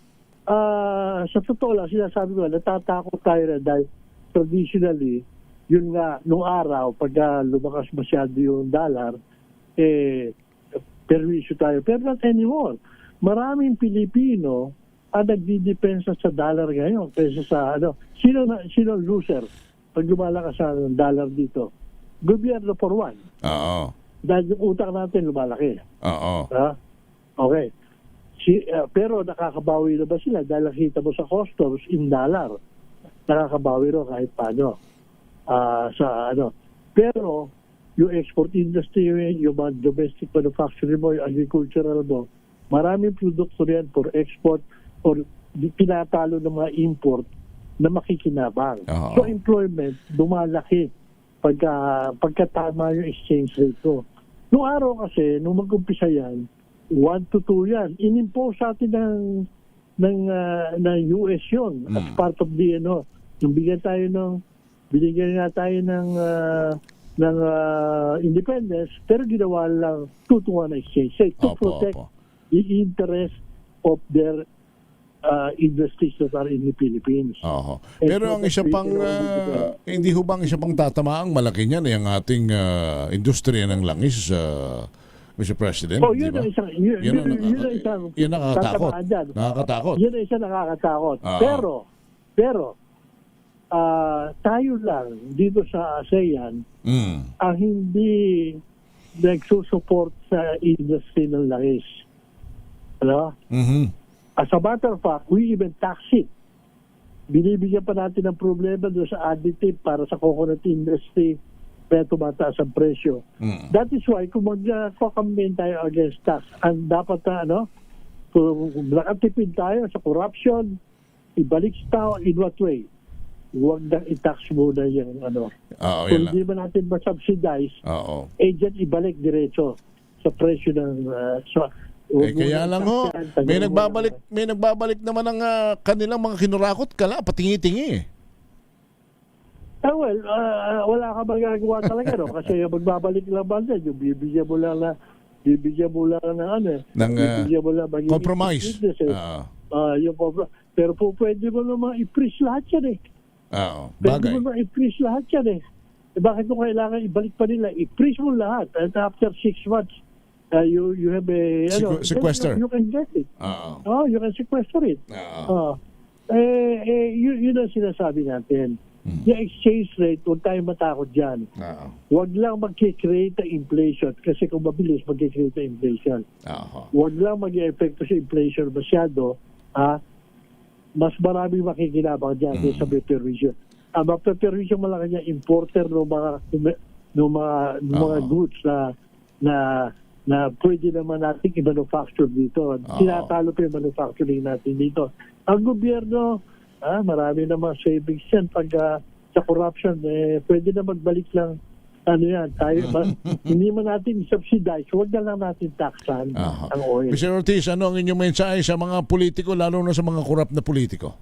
sa totoo lang, sinasabi ko, natatakot tayo na dahil traditionally, yun nga, nung araw, pagka lumakas masyado yung dollar, perwisyo tayo. Pero not anymore. Maraming Pilipino ang nagdidepensa sa dollar ngayon kaysa sa sino loser pag lumalakas ang dollar dito? Gobyerno for one. Dahil yung utang natin lumalaki. Okay. Pero nakakabawi na ba sila? Dahil nakita mo sa customs in dollar. Nakakabawi rin kahit paano. Pero yung export industry, yung mga domestic manufacturing mo, yung agricultural mo, maraming produkto yan for export or pinatalo ng mga import na makikinabang. So employment, dumalaki pagkatama yung exchange rate ko. Noong araw kasi, nung mag-umpisa yan, 1 to 2 yan. In-impose sa atin ng US yun as part of the, nung binigyan nga tayo ng independence, pero ginawa lang 2 to 1 exchange rate to protect the interest of their industries that are in the Philippines. Pero ang isa pang hindi ho bang isa pang tatamaang malaki niyan ay ang ating industriya ng langis, Mr. President? Yun ang isang nakakatakot. Yun ang isang nakakatakot. Pero tayo lang dito sa ASEAN ang hindi nagsusupport sa industry ng langis. Ano? As a matter of fact, we even tax it. Binibigyan pa natin ng problema doon sa additive para sa coconut industry kaya tumataas ang presyo. That is why kung mag-campaign tayo against tax, ang dapat na kung nakatipid tayo sa corruption, ibalik sa tao in what way? Huwag na i-tax muna yung kung hindi ba natin ma-subsidize, dyan ibalik diretso sa presyo ng kaya lang may nagbabalik naman ang kanilang mga kinurakot kala, patingi-tingi. Well, wala ka magagawa talaga, no? Kasi magbabalik lang ba dyan, yung bibigyan mo lang ng compromise. Pero po pwede mo naman i-freeze lahat yan eh. Pwede mo naman i-freeze lahat yan eh. Bakit mo kailangan ibalik pa nila? I-freeze mo lahat. And after 6 months, you have a sequester. You can get it. You can sequester it. Yun ang sinasabi natin. Yung exchange rate, huwag tayong matakot dyan. Huwag lang mag-create ng inflation kasi kung mabilis mag-create ng inflation. Huwag lang mag-epekto sa inflation masyado. Mas maraming makikinabang dyan sa perwisyo. Ang maperwisyo malaki niya importer ng mga goods na pwede naman natin i-manufacture dito. Tinatalo pa yung manufacturing natin dito. Ang gobyerno, marami naman savings yan pag sa corruption, pwede na magbalik lang tayo. Hindi man natin subsidize, huwag na lang natin taxan ang oil. Mr. Ortiz, ano ang inyong mensahe sa mga politiko, lalo na sa mga corrupt na politiko?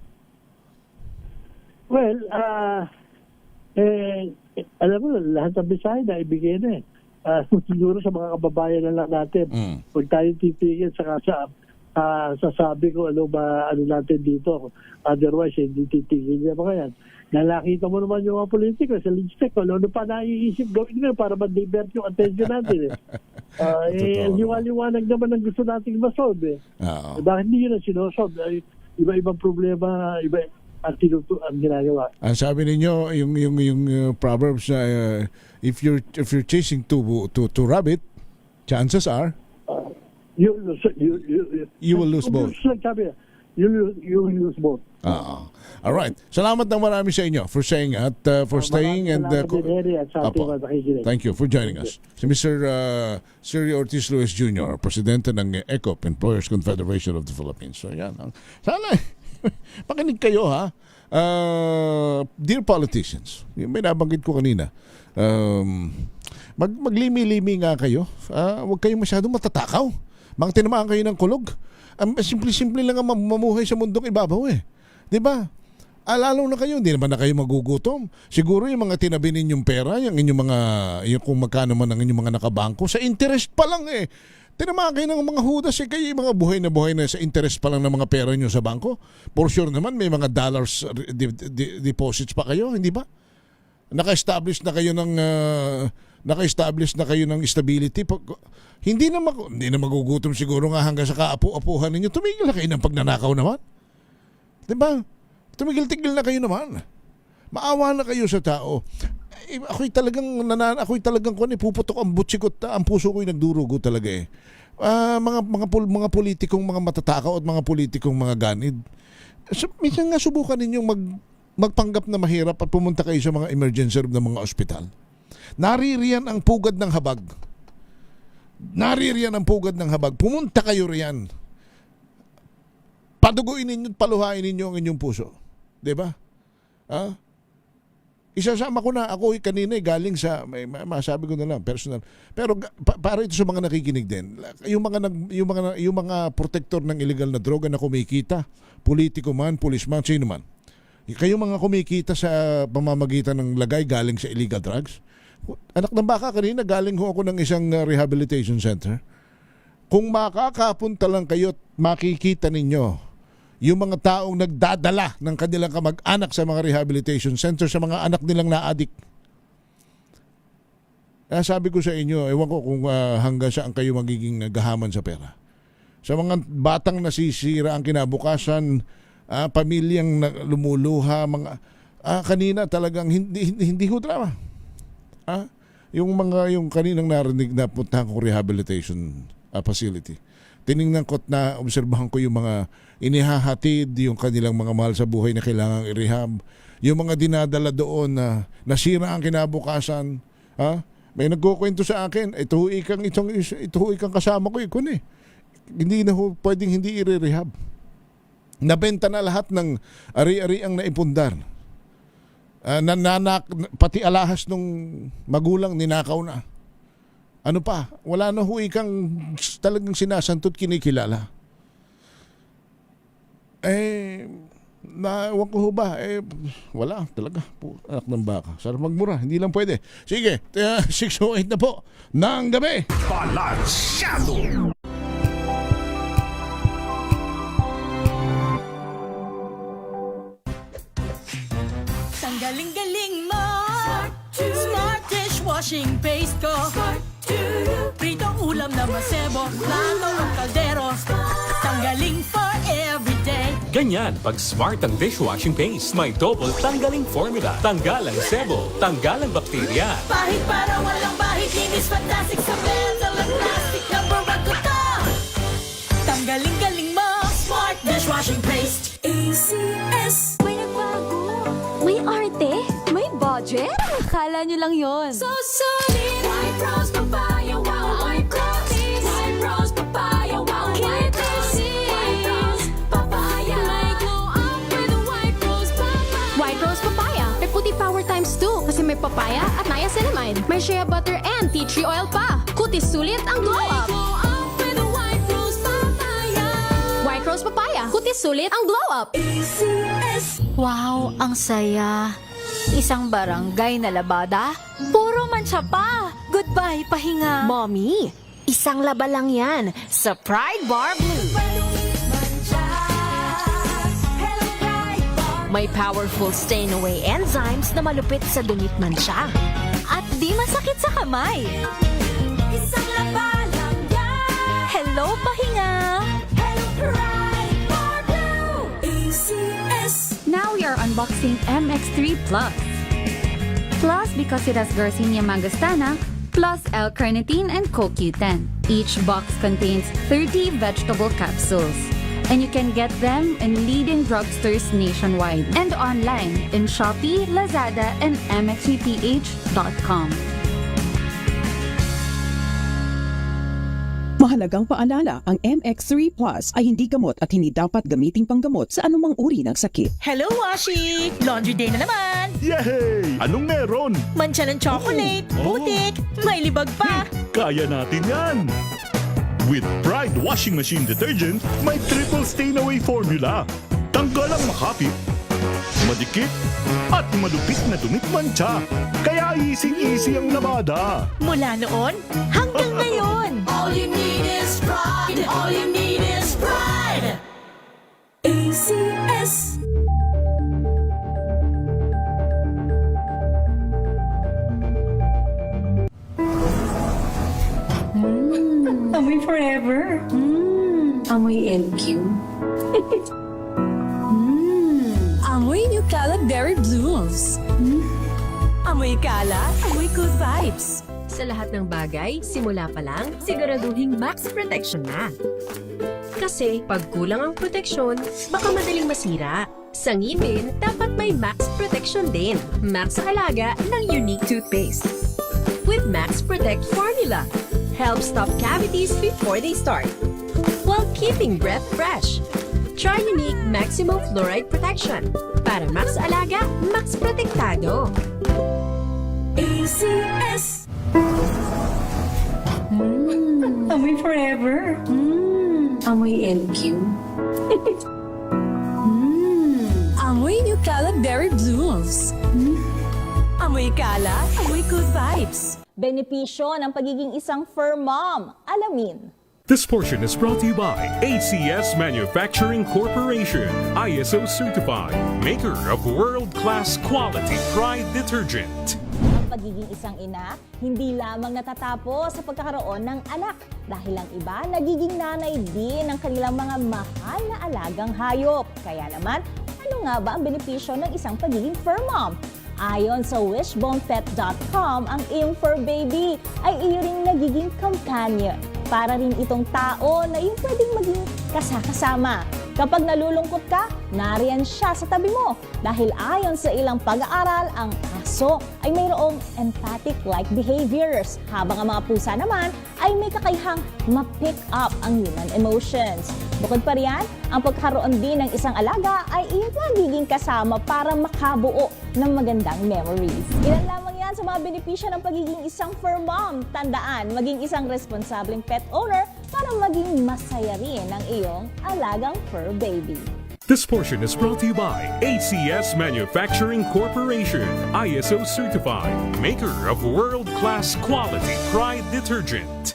Well, alam mo, lahat ng mensahe na ibigay na siguro sa mga kababayan na lang natin. Huwag tayong titigil sa sasabi ko ano natin dito. Otherwise, hindi titigil niya mga yan. Nakita mo naman yung mga politiko sa lipstick, ano pa naiisip gawin nila para ma-divert yung attention natin. Liwanag naman ang gusto nating masolve. Bakit hindi yun ang sinosolve? Iba-ibang problema, iba ang ginagawa. Ang sabi ninyo, yung proverbs na if you're chasing two rabbit, chances are you will lose both. You will lose both. All right. Salamat ng marami sa inyo for saying at for staying and thank you for joining us. Si Mr. Sergio Ortiz Luis Jr., Presidente ng ECOP, Employers Confederation of the Philippines. So yan. Sana pakinig kayo ha. Dear politicians, may nabanggit ko kanina. Maglimi-limi nga kayo. Huwag kayong masyadong matatakaw. Mga tinamaan kayo ng kulog. Simple-simple lang ang mamuhay sa mundong ibabaw eh. 'Di ba? Lalo na kayo, hindi naman na kayo magugutom. Siguro yung mga tinabi ninyong pera, yung kung magkano man ang inyong mga nakabangko, sa interest pa lang eh. Tinamaan kayo ng mga hudas eh, kayo yung mga buhay na sa interest pa lang ng mga pera nyo sa bangko. For sure naman, may mga dollars deposits pa kayo, hindi ba? Naka-establish na kayo ng stability. Hindi na magugutom siguro nga hanggang sa kaapu-apuhan ninyo. Tumigil na kayo ng pagnanakaw naman. Diba? Tumigil-tigil na kayo naman. Maawa na kayo sa tao. Ako'y talagang puputok ang butsikot, ang puso ko'y nagdurugo talaga eh. Mga politikong mga matatakaw at mga politikong mga ganid. Minsan nga subukan ninyong magpanggap na mahirap at pumunta kayo sa mga emergency room ng mga ospital. Naririyan ang pugad ng habag. Pumunta kayo riyan. Paduguin ninyo at paluhain ninyo ang inyong puso. Diba? Isasama ko na ako kanina galing sa masabi ko na lang personal. Pero para ito sa mga nakikinig din, yung mga protector ng illegal na droga na kumikita, politiko man, policeman, sino man. Kayo mga kumikita sa pamamagitan ng lagay galing sa illegal drugs. Anak ng baka, kanina galing ho ako ng isang rehabilitation center. Kung makakapunta lang kayo at makikita ninyo yung mga taong nagdadala ng kanilang kamag-anak sa mga rehabilitation center sa mga anak nilang na-addict. Sabi ko sa inyo, ewan ko kung hanggang saan kayo magiging nagahaman sa pera. Sa mga batang nasisira ang kinabukasan, pamilyang lumuluha, kanina talagang hindi ho drama. Yung kaninang narinig na puntahan ko rehabilitation facility. Tiningnan ko at na-obserbahan ko yung mga inihahatid, yung kanilang mga mahal sa buhay na kailangang i-rehab, yung mga dinadala doon na nasira ang kinabukasan. May nagkukwento sa akin, ito ho ikang kasama ko hindi na ho pwedeng hindi i-rehab. Nabenta na lahat ng ari-ari ang naipundar. Pati alahas nung magulang ninakaw na. Ano pa? Wala na ho ikang talagang sinasantot kinikilala. Ewan ko ho ba? Wala talaga. Anak ng baka. Sarap magmura. Hindi lang pwede. Sige, 6:08 na po ng gabi. Balansyado! Ang galing-galing mo. Smart dishwashing paste ko. Pritong ulam na masebo. Plato ng kaldero. Tanggaling for everyday. Ganyan pag smart ang dishwashing paste. May double tanggaling formula. Tanggal ang sebo, tanggal ang bakterya. Bahid para walang bahid. Linis fantastic sa metal at plastic. Number 1 ko to. Tanggaling-galing mo. Smart dishwashing paste. ACS. May nagbago. May arte. May budget. Akala nyo lang yon. So solid. White Rose Papaya. Wow, White Rose. White Rose Papaya. Wow, White Rose. White Rose Papaya. May glow up with White Rose Papaya. White Rose Papaya. May puti power times 2 kasi may papaya at niacinamide. May shea butter and tea tree oil pa. Kutis sulit ang glow up. Glow up with White Rose Papaya. White Rose Papaya. Kutis sulit ang glow up. ACS. Wow, ang saya. Isang barangay na labada, puro mancha pa. Goodbye, pahinga. Mommy, isang laba lang yan sa Pride Bar Blue. May powerful stain-away enzymes na malupit sa dumit mancha. At di masakit sa kamay. Isang laba lang yan. Hello, pahinga. Hello, Pride Bar Blue. ACS. Now we are unboxing MX3 Plus. Plus because it has Garcinia mangostana, plus L-carnitine and CoQ10. Each box contains 30 vegetable capsules. And you can get them in leading drugstores nationwide and online in Shopee, Lazada, and mxvph.com. Mahalagang paalala, ang MX3 Plus ay hindi gamot at hindi dapat gamiting panggamot sa anumang uri ng sakit. Hello, Washi! Laundry day na naman! Yay! Anong meron? Mancha ng chocolate, putik, may libag pa! Kaya natin yan! With Pride Washing Machine Detergent, may triple stain-away formula. Tanggal ang makapit, madikit, at malupit na dumit mancha. Kaya easy-easy ang labada. Mula noon hanggang ngayon. All you need is pride. All you need is pride. ACS. Amoy forever. Amoy LQ. Amoy New Caleb Berry Blooms. Amoy kalat, amoy good vibes. Sa lahat ng bagay, simula pa lang, siguraduhin max protection na. Kasi pag kulang ang proteksyon, baka madaling masira. Sa ngipin, dapat may max protection din. Max sa halaga ng unique toothpaste. With Max Protect formula, helps stop cavities before they start, while keeping breath fresh. Try unique maximum fluoride protection. Para max alaga, max protektado. ACS. Amoy forever. Amoy LQ. Amoy New Caleb Berry Blooms. Amoy kalat, amoy good vibes. Benepisyo ng pagiging isang fur mom. Alamin. This portion is brought to you by ACS Manufacturing Corporation, ISO certified, maker of world-class quality Pride detergent. Ang pagiging isang ina, hindi lamang natatapos sa pagkakaroon ng anak. Dahil ang iba, nagiging nanay din ng kanilang mga mahal na alagang hayop. Kaya naman, Ano nga ba ang benepisyo ng isang pagiging fur mom? Ayon sa wishbonepet.com, ang iyong fur baby ay iyo ring nagiging companion. Para rin itong tao na yung pwedeng maging kasama. Kapag nalulungkot ka, nariyan siya sa tabi mo. Dahil ayon sa ilang pag-aaral, ang aso ay mayroong empathic-like behaviors. Habang ang mga pusa naman ay may kakayahang ma-pick up ang human emotions. Bukod pa riyan, ang pagkaroon din ng isang alaga ay iyong magiging kasama para makabuo ng magandang memories. Ilan lamang yan sa mga benepisyo ng pagiging isang fur mom. Tandaan, maging isang responsableng pet owner para maging masaya rin ang iyong alagang fur baby. This portion is brought to you by ACS Manufacturing Corporation, ISO certified, maker of world-class quality Pride detergent.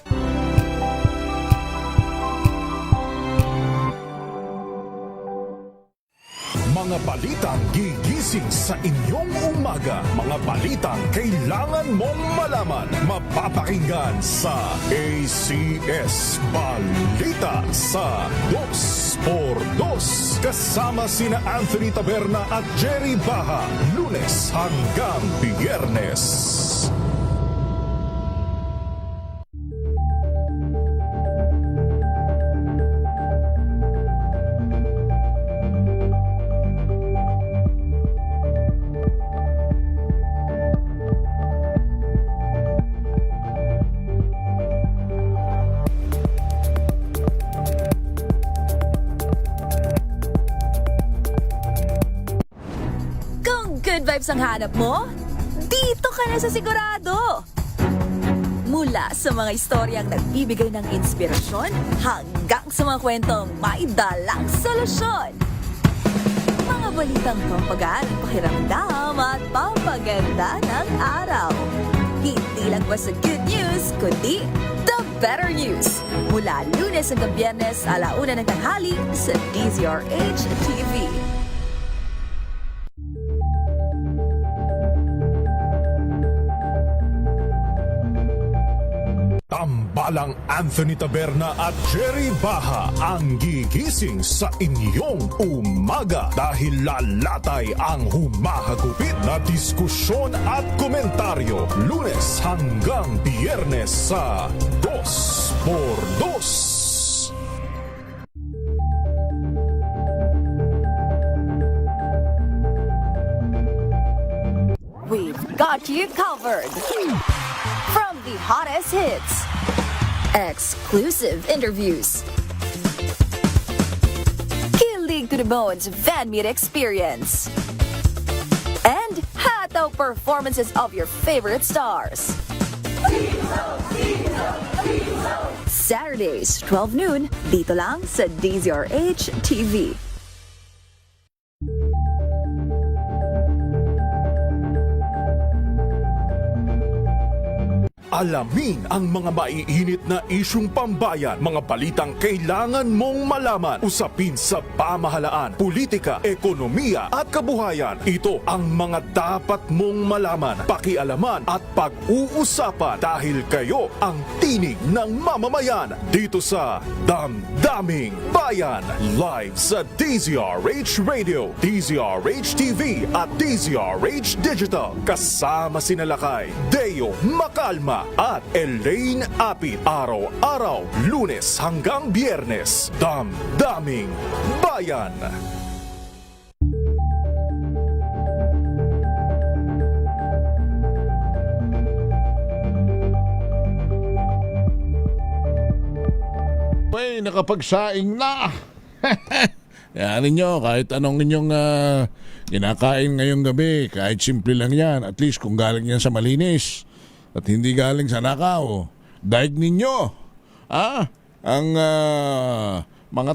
Mga balitang gigising sa inyong umaga. Mga balitang kailangan mong malaman. Mapapakinggan sa ACS Balita sa 2x2. Kasama sina Anthony Taberna at Jerry Baha. Lunes hanggang Biyernes. Good vibes ang hanap mo? Dito ka na sa Sigurado! Mula sa mga istoryang nagbibigay ng inspirasyon hanggang sa mga kwentong may dalang solusyon. Mga balitang pampagaan, pakiramdam at pampaganda ng araw. Hindi lang ba sa good news, kundi the better news. Mula Lunes hanggang Biyernes, 1:00 ng tanghali sa DZRH TV. Tambalang Anthony Taberna at Jerry Baha ang gigising sa inyong umaga dahil lalatay ang humahagupit na diskusyon at komentaryo Lunes hanggang Biyernes sa 2x2. We've got you covered. From the hottest hits, exclusive interviews, kilig to the bones fan meet experience, and hataw performances of your favorite stars. Saturdays, 12 noon, dito lang sa DZRH TV. Alamin ang mga maiinit na isyung pambayan, mga balitang kailangan mong malaman, usapin sa pamahalaan, politika, ekonomiya at kabuhayan. Ito ang mga dapat mong malaman, pakialaman at pag-uusapan dahil kayo ang tinig ng mamamayan dito sa Damdaming Bayan. Live sa DZRH Radio, DZRH TV at DZRH Digital. Kasama sina Lakay, Deo Macalma at Elaine Apit. Araw-araw, Lunes hanggang Biyernes. Damdaming Bayan. Ay, nakapagsaing na. Yan ninyo, kahit anong inyong kinakain ngayong gabi, kahit simple lang yan, at least kung galing yan sa malinis at hindi galing sa nakaw, daig ninyo. Ang mga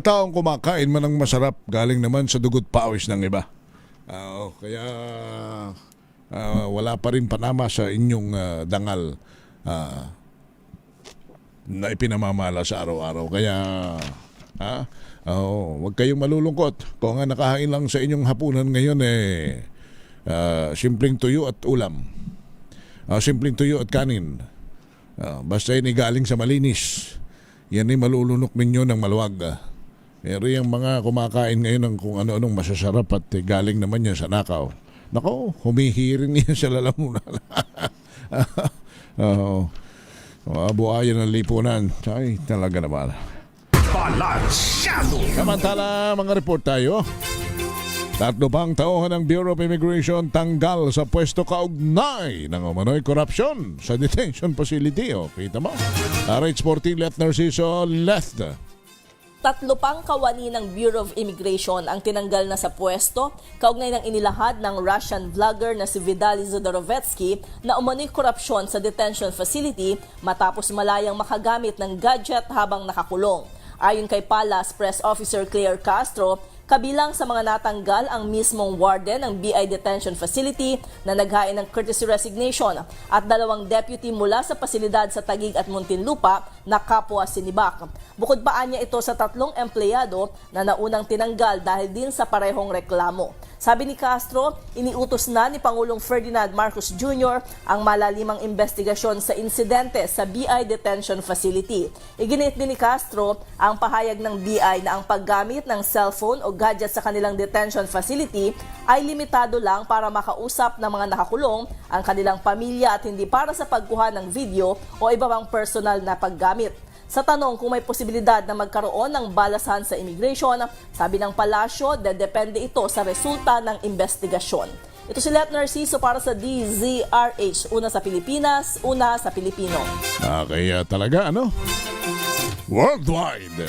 taong kumakain man ng masarap, galing naman sa dugot pawis ng iba. Kaya wala pa rin panama sa inyong dangal na ipinamamala sa araw-araw. Kaya huwag kayong malulungkot kung nga nakahain lang sa inyong hapunan ngayon simpleng tuyo at ulam, simpleng tuyo at kanin, basta yun galing sa malinis, yan ay malulunok ninyo ng maluwag. Pero yung mga kumakain ngayon ng kung ano-anong masasarap at galing naman yan sa nakaw. Nako, humihirin niya sa lalamunan. Buhayan ng lipunan. Ay, talaga naman. Balansyado! Samantala, mga report tayo. 3 pang tauhan ng Bureau of Immigration tanggal sa pwesto kaugnay ng umano'y korupsyon sa detention facility. O, kita mo? RH14 Left Narciso Left. 3 pang kawani ng Bureau of Immigration ang tinanggal na sa pwesto kaugnay ng inilahad ng Russian vlogger na si Vitaly Zodorovetsky na umano'y korupsyon sa detention facility matapos malayang makagamit ng gadget habang nakakulong. Ayon kay Palace Press Officer Claire Castro, kabilang sa mga natanggal ang mismong warden ng BI Detention Facility na naghain ng courtesy resignation at 2 deputy mula sa pasilidad sa Taguig at Muntinlupa na kapwa sinibak. Bukod pa niya ito sa 3 empleyado na naunang tinanggal dahil din sa parehong reklamo. Sabi ni Castro, iniutos na ni Pangulong Ferdinand Marcos Jr. ang malalimang investigasyon sa insidente sa BI Detention Facility. Iginit din ni Castro ang pahayag ng BI na ang paggamit ng cellphone o gadget sa kanilang detention facility ay limitado lang para makausap ng mga nakakulong ang kanilang pamilya at hindi para sa pagkuha ng video o iba pang personal na paggamit. Sa tanong kung may posibilidad na magkaroon ng balasahan sa immigration, sabi ng palasyo, depende ito sa resulta ng investigasyon. Ito si Let Narciso para sa DZRH. Una sa Pilipinas, una sa Pilipino. Kaya talaga, ano? Worldwide.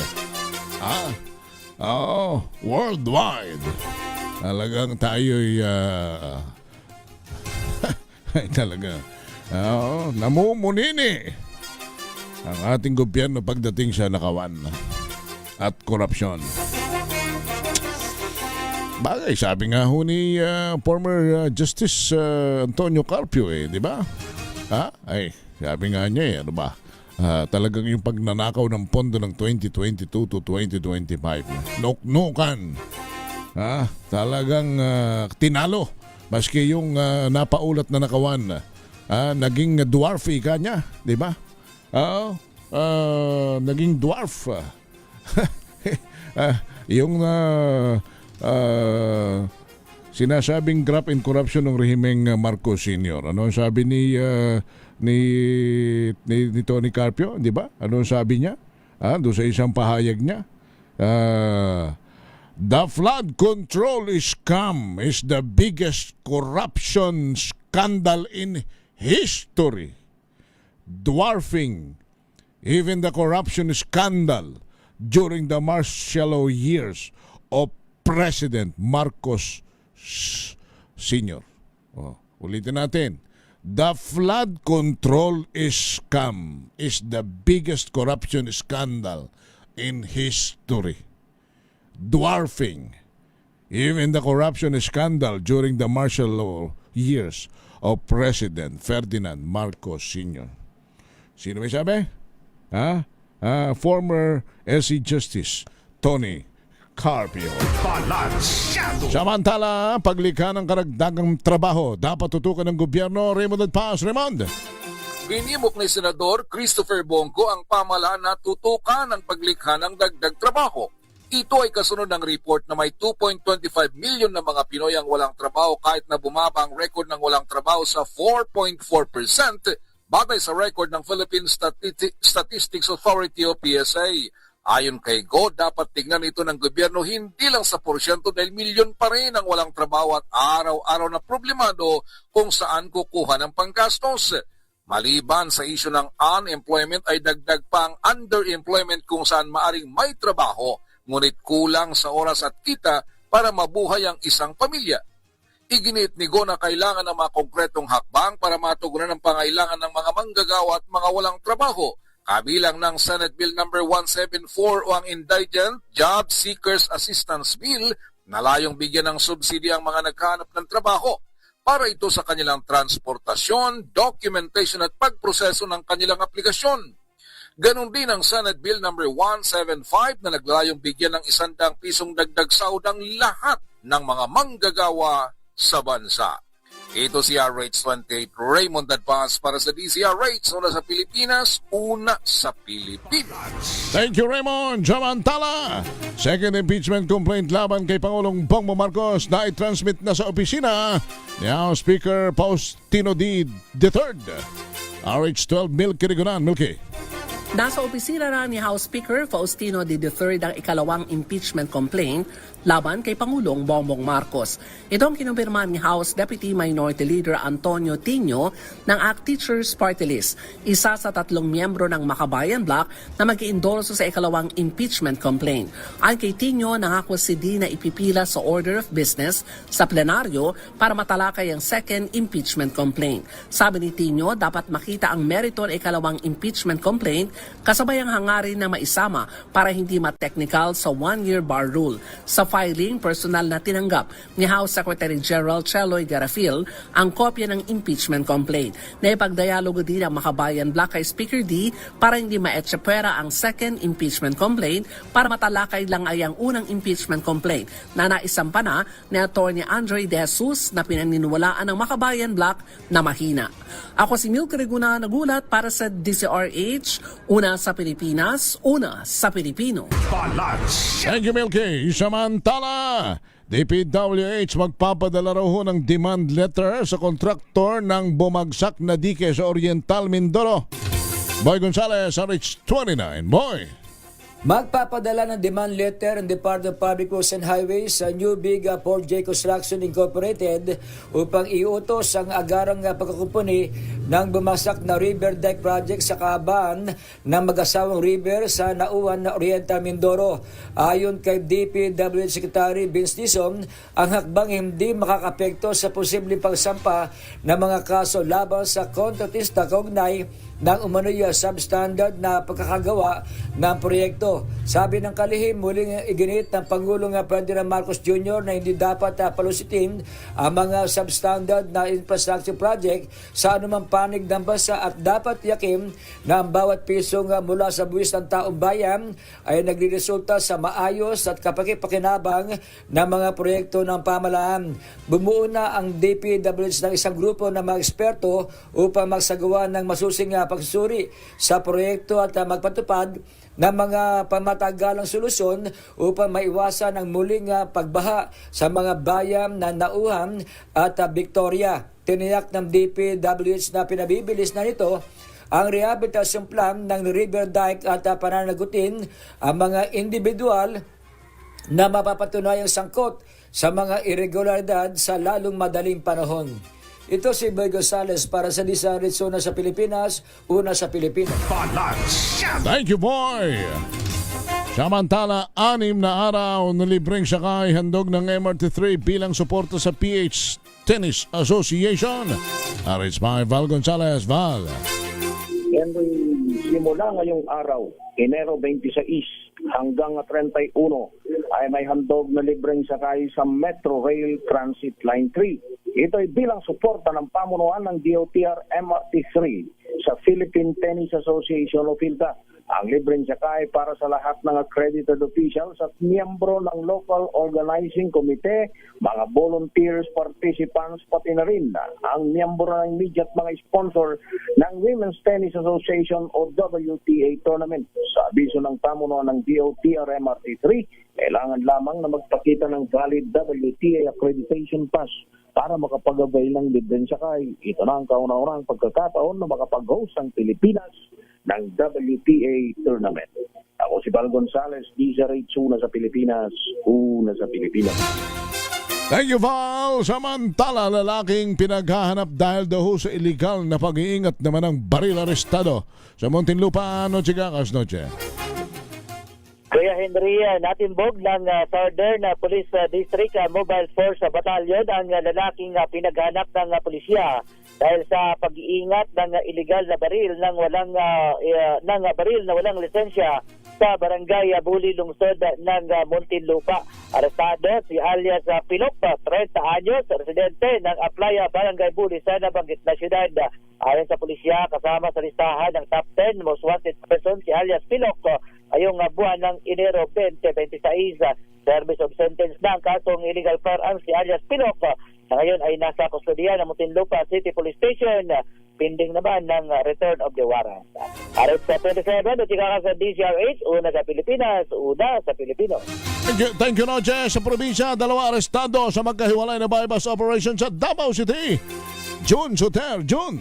Worldwide. Talagang tayo'y ay talaga. Namumunini ang ating gobyerno pagdating sa nakawan at korupsyon. Bagay, sabi nga ho ni former Justice Antonio Carpio di ba? Sabi nga niya ano ba? Talagang yung pagnanakaw ng pondo ng 2022 to 2025. Nuknukan. Talagang tinalo. Maski yung napaulat na nakawan, naging dwarfy ka niya, di ba? Naging dwarf. Yung sinasabing graft and corruption ng rehimeng Marcos Sr. Ano sabi ni Tony Carpio, di ba? Ano sabi niya? Doon sa isang pahayag niya. The flood control scam is the biggest corruption scandal in history, dwarfing even the corruption scandal during the martial years of President Marcos Sr. Ulitin natin. The flood control scam is the biggest corruption scandal in history, dwarfing even the corruption scandal during the martial law years of President Ferdinand Marcos Sr. Sino may sabi? Former SC Justice Tony Carpio. Balansyado! Samantala, paglikha ng karagdagang trabaho, dapat tutukan ng gobyerno. Raymond Paz. Raymond. Binimok ni Senador Christopher Bongo ang pamahalaan na tutukan ng paglikha ng dagdag trabaho. Ito ay kasunod ng report na may 2.25 million na mga Pinoy ang walang trabaho kahit na bumaba ang record ng walang trabaho sa 4.4% batay sa record ng Philippine Statistics Authority o PSA. Ayon kay Go, dapat tingnan ito ng gobyerno hindi lang sa porsyento dahil milyon pa rin ang walang trabaho at araw-araw na problemado kung saan kukuha ng panggastos. Maliban sa isyu ng unemployment ay dagdag pa ang underemployment kung saan maaring may trabaho ngunit kulang sa oras at kita para mabuhay ang isang pamilya. Iginit ni Go na kailangan ng mga konkretong hakbang para matugunan ang pangailangan ng mga manggagawa at mga walang trabaho. Kabilang ng Senate Bill No. 174 o ang Indigent Job Seekers Assistance Bill na layong bigyan ng subsidi ang mga naghahanap ng trabaho para ito sa kanilang transportasyon, documentation at pagproseso ng kanilang aplikasyon. Ganon din ang Senate Bill No. 175 na naglayong bigyan ng 100 pisong dagdag sahod ang lahat ng mga manggagawa sa bansa. Ito si RH28 Raymond Advance para sa DCRH. Una sa Pilipinas, una sa Pilipinas. Thank you, Raymond. Samantala, second impeachment complaint laban kay Pangulong Bongbong Marcos na i-transmit na sa opisina ni House Speaker Faustino D. III. RH12 Milky Rigunan. Milky. Nasa opisina na ni House Speaker Faustino D. III ang ikalawang impeachment complaint laban kay Pangulong Bongbong Marcos. Ito ang kinumpirma ni House Deputy Minority Leader Antonio Tino ng ACT Teachers Party List, isa sa 3 miyembro ng Makabayan Bloc na mag-iendorso sa ikalawang impeachment complaint. Ayon kay Tino, nangako si D na ipipila sa order of business sa plenaryo para matalakay ang second impeachment complaint. Sabi ni Tino, dapat makita ang merito ng ikalawang impeachment complaint kasabay ang hangarin na maisama para hindi ma-technical sa 1-year bar rule. Sa filing, personal na tinanggap ni House Secretary General Cheloy Garafil ang kopya ng impeachment complaint. Naipagdialogo din ang Makabayan Bloc kay Speaker D para hindi maetsepera ang second impeachment complaint para matalakay lang ay ang unang impeachment complaint na naisampa na ni Atty. Andre De Jesus na pinaniniwalaan ng Makabayan Bloc na mahina. Ako si Milky Rigunan, nagulat para sa DCRH, una sa Pilipinas, una sa Pilipino. Thank you, Milky. Samantala, DPWH magpapadala raw ho ng demand letter sa kontraktor ng bumagsak na dike sa Oriental Mindoro. Boy Gonzales, RH29. Boy! Magpapadala ng demand letter ang Department of Public Works and Highways sa New Big 4J Construction Incorporated upang iutos ang agarang pagkakumpuni ng bumasak na river dike project sa kahabaan ng mag-asawang river sa Nauan na Oriental Mindoro. Ayon kay DPWH Secretary Vince Dizon, ang hakbang hindi makakapekto sa posibleng pagsampa ng mga kaso laban sa kontratista kaugnay ng umano'y substandard na pagkakagawa ng proyekto. Sabi ng kalihim, muling iginit ng Pangulong Ferdinand Marcos Jr. na hindi dapat palusitin ang mga substandard na infrastructure project sa anumang panig ng bansa at dapat yakin na ang bawat pisong mula sa buwis ng taong bayan ay nagreresulta sa maayos at kapakipakinabang ng mga proyekto ng pamahalaan. Bumuo na ang DPWH ng isang grupo ng mga eksperto upang magsagawa ng masusing pagsusuri sa proyekto at magpatupad ng mga pamatagalang solusyon upang maiwasan ang muling pagbaha sa mga bayan na Nauhan at Victoria. Tiniyak ng DPWH na pinabibilis na nito ang rehabilitasyon plan ng river dike at pananagutin ang mga individual na mapapatunayang sangkot sa mga irregularidad sa lalong madaling panahon. Ito si Boy Gonzales para sa DCRH, una sa Pilipinas, una sa Pilipinas. Thank you, Boy! Samantala, 6 na araw na libreng sakay handog ng MRT3 bilang suporta sa PH Tennis Association. RH5 Val Gonzales. Val. Yan simula ngayong araw, Enero 26 hanggang 31 ay may handog na libreng sakay sa Metro Rail Transit Line 3. Ito ay bilang suporta ng pamunuan ng DOTR MRT3 sa Philippine Tennis Association o PhilTA. Ang libreng sakay para sa lahat ng accredited officials at miyembro ng local organizing committee, mga volunteers, participants, pati na rin ang miyembro ng media at mga sponsor ng Women's Tennis Association o WTA tournament. Sa abiso ng pamunuan ng DOTR MRT3, kailangan lamang na magpakita ng valid WTA accreditation pass para makapag-avail ng libreng sakay. Ito na ang kauna-unang pagkakataon na makapag-host ang Pilipinas ng WTA tournament. Ako si Val Gonzales, DCRH, una sa Pilipinas, una sa Pilipinas. Thank you, Val. Samantala, lalaking pinaghahanap dahil daw sa illegal na pag-iingat naman ng baril arestado sa Muntinlupa. Noche Gakas, Noche. Kuya Henry, natimbog ng Southern Police District Mobile Force Battalion ang lalaking pinaghanap ng pulisya dahil sa pag-iingat ng illegal na baril ng baril na walang lisensya sa barangay Buli, lungsod ng Muntinlupa. Arestado si alias Pilok, 30 anyos, residente ng Aplaya, barangay Buli sa nabanggit na syudad. Ayon sa pulisya, kasama sa listahan ng top 10 most wanted person si alias Pilok ngayong buwan ng Enero 2026. service of sentence na ang kasong illegal firearms si alias Pinok na ngayon ay nasa kustodiya ng Muntinlupa City Police Station pending naman ng return of the warrant. Arit sa 27, at ika sa DZRH, una sa Pilipinas, una sa Pilipino. Thank you, Noche. Sa probinsya, 2 arestado sa magkahiwalay na bypass operation sa Davao City. June Soter, June.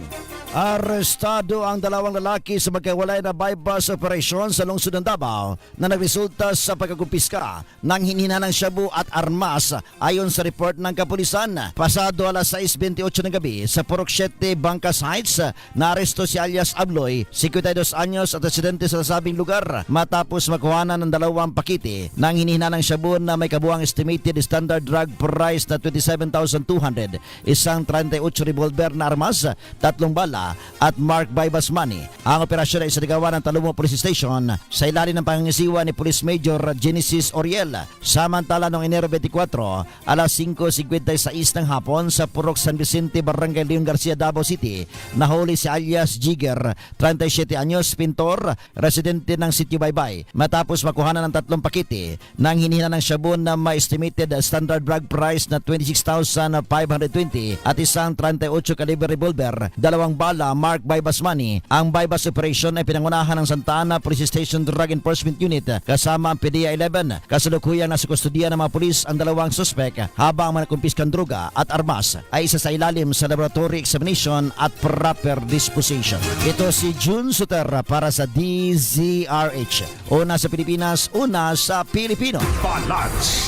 Arestado ang 2 lalaki sa magkahiwalay na bypass operation sa lungsod ng Davao na nagresulta sa pagkakumpiska ng hinihina ng shabu at armas ayon sa report ng kapulisan. Pasado alas 6:28 ng gabi sa Purok 7, Bangkas Heights, naaresto si alias Abloy, 52 anyos at residente sa nasabing lugar matapos makuhanan ng 2 pakete ng hinihina ng shabu na may kabuang estimated standard drug price na 27,200, isang 38 revolver na armas, 3 bala at marked bypass money. Ang operasyon ay isinagawa ng Talomo Police Station sa ilalim ng pangangasiwa ni Police Major Genesis Oriel. Samantala noong Enero 24, alas 5:56 ng hapon sa Purok San Vicente, Barangay Leon Garcia, Davao City, nahuli si alias Jigger, 37 anyos, pintor, residente ng Sitio Baybay, matapos makuhanan ng 3 pakete ng hinihina ng shabu na may estimated standard drug price na 26,520 at isang 38 caliber revolver, 2 bala marked bypass money. Ang bypass operation ay pinangunahan ng Santa Ana Police Station Drug Enforcement Unit kasama ang PDEA 11. Kasalukuyang nasa kustudiya ng mga pulis ang 2 suspek habang mga kumpiskang droga at armas ay isa sa ilalim sa laboratory examination at proper disposition. Ito si June Suter para sa DZRH. Una sa Pilipinas, una sa Pilipino.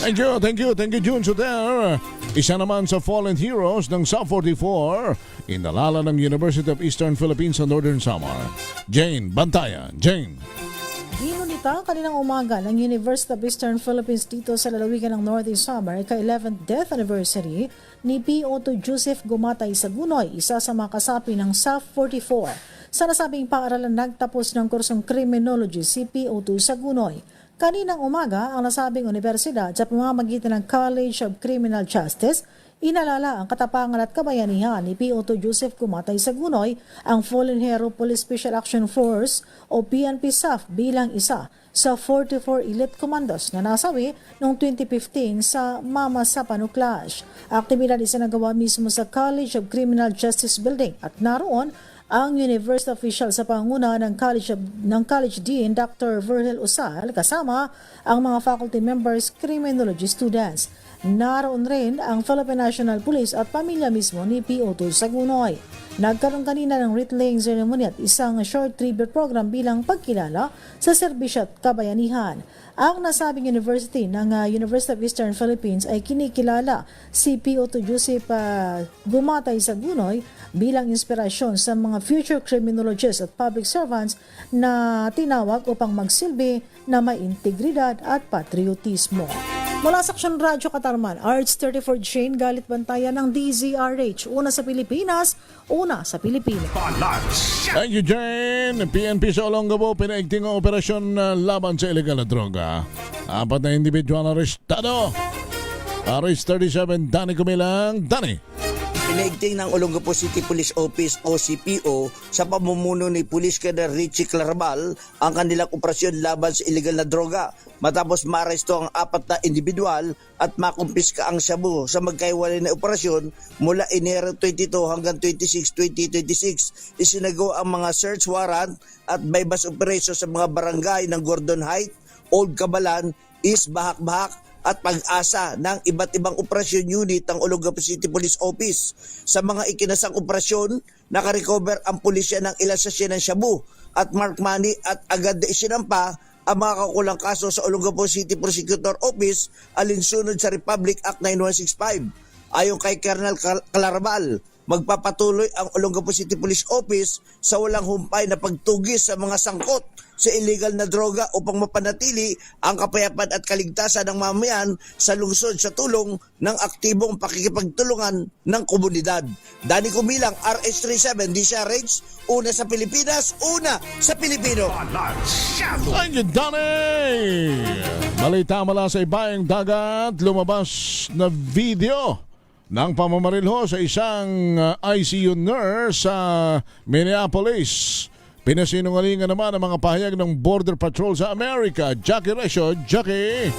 Thank you, June Suter. Isa naman sa fallen heroes ng South 44, inalala ng University of Eastern Philippines sa Northern Samar. Jane Bantaya. Jane. Ginunita kaninang umaga ng University of Eastern Philippines dito sa lalawigan ng Northern Samar ka-11th death anniversary ni PO2 Joseph Gumatay Sagunoy, isa sa mga kasapi ng South 44. Sa nasabing paaralan nagtapos ng kursong criminology si PO2 Sagunoy. Kaninang umaga, ang nasabing universidad sa pamamagitan ng College of Criminal Justice, inalala ang katapangan at kabayanihan ni PO2 Joseph Gumatay Sagunoy, ang Fallen Hero Police Special Action Force o PNP SAF bilang isa sa 44 elite commandos na nasawi noong 2015 sa Mama Sapano Clash. Aktibidad isinagawa mismo sa College of Criminal Justice Building at naroon ang university official sa panguna ng College Dean Dr. Virgil Usal kasama ang mga faculty members, criminology students. Naroon rin ang Philippine National Police at pamilya mismo ni PO2 Sagunoy. Nagkaroon kanina ng wreath-laying ceremony at isang short tribute program bilang pagkilala sa serbisyo at kabayanihan. Ang nasabing university ng University of Eastern Philippines ay kinikilala si PO2 Joseph Gumatay Sagunoy bilang inspirasyon sa mga future criminologists at public servants na tinawag upang magsilbi na may integridad at patriotismo. Mula sa Aksyon Radyo Katarman, RH34 Jane Galit Bantayan ng DZRH. Una sa Pilipinas, una sa Pilipino. Thank you, Jane. PNP sa Olongapo, pinaigting ang operasyon laban sa illegal na droga. 4 na individual arestado. RH37, Danny Kumilang. Danny. Pinaigting ng Olongapo City Police Office o CPO sa pamumuno ni Police Cadet Richie Clarabal ang kanilang operasyon laban sa illegal na droga matapos maaresto ang 4 na individual at makumpiska ang shabu sa magkaiwalay na operasyon mula Enero 22 hanggang 26, 2026. Isinagawa ang mga search warrant at bypass operation sa mga barangay ng Gordon Heights, Old Cabalan, East Bahak-Bahak at Pag-asa ng iba't ibang operasyon unit ng Olongapo City Police Office. Sa mga ikinasang operasyon, nakarecover ang pulisya ng ilang sasya ng shabu at mark money at agad na isinampa ang mga kakulang kaso sa Olongapo City Prosecutor Office alinsunod sa Republic Act 9165. Ayon kay Colonel Clarabal, magpapatuloy ang Olongapo City Police Office sa walang humpay na pagtugis sa mga sangkot sa illegal na droga upang mapanatili ang kapayapaan at kaligtasan ng mamayan sa lungsod sa tulong ng aktibong pakikipagtulungan ng komunidad. Danny Kumilang, RH37, DZRH, una sa Pilipinas, una sa Pilipino. Thank you, Danny! Balita mula sa ibaing dagat, lumabas na video ng pamamarilho sa isang ICU nurse sa Minneapolis. Pinasinungalingan naman ang mga pahayag ng Border Patrol sa Amerika. Jackie Resho, Jackie.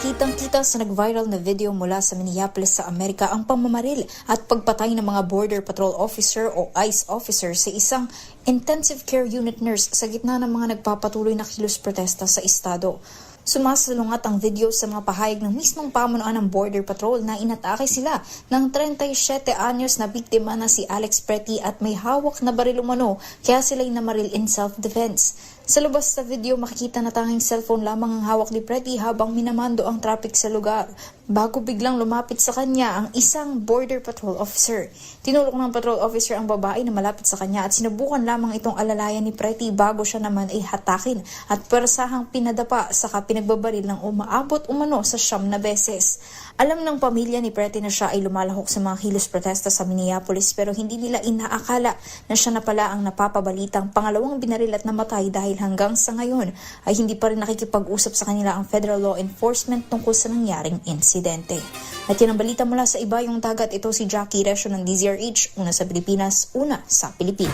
Kitang-kita sa nag-viral na video mula sa Minneapolis sa Amerika ang pamamaril at pagpatay ng mga Border Patrol Officer o ICE officer sa isang intensive care unit nurse sa gitna ng mga nagpapatuloy na kilos protesta sa estado. Sumasalungat ang video sa mga pahayag ng mismong pamunuan ng Border Patrol na inatake sila ng 37 anyos na biktima na si Alex Pretty at may hawak na baril umano kaya sila'y namaril in self-defense. Sa lubas sa video, makikita na tanging cellphone lamang ang hawak ni Pretty habang minamando ang traffic sa lugar bago biglang lumapit sa kanya ang isang Border Patrol officer. Tinulok ng patrol officer ang babae na malapit sa kanya at sinubukan lamang itong alalayan ni Pretty bago siya naman ay hatakin at persahang pinadapa saka pinagbabaril ng umaabot umano sa 9 na beses. Alam ng pamilya ni Pretty na siya ay lumalahok sa mga kilos protesta sa Minneapolis pero hindi nila inaakala na siya na pala ang napapabalitang pangalawang binaril at namatay dahil hanggang sa ngayon ay hindi pa rin nakikipag-usap sa kanila ang federal law enforcement tungkol sa nangyaring insidente. At yan ang balita mula sa ibayong dagat. Ito si Jackie Resio ng DZRH, una sa Pilipinas, una sa Pilipinas.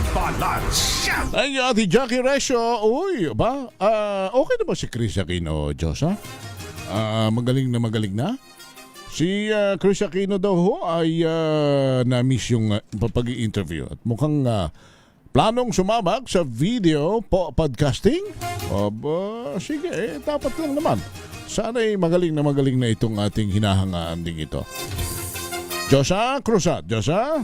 Ay, Ate Jackie Resio, uy, ba? Okay na ba si Chris Aquino, Diyosa? Magaling na? Si Chris Aquino daw ho ay na-miss yung pag-i-interview at mukhang planong sumabak sa video podcasting? Sige, dapat lang naman. Sana'y magaling na itong ating hinahangaan ding ito. Diyosa Cruzat, Diyosa?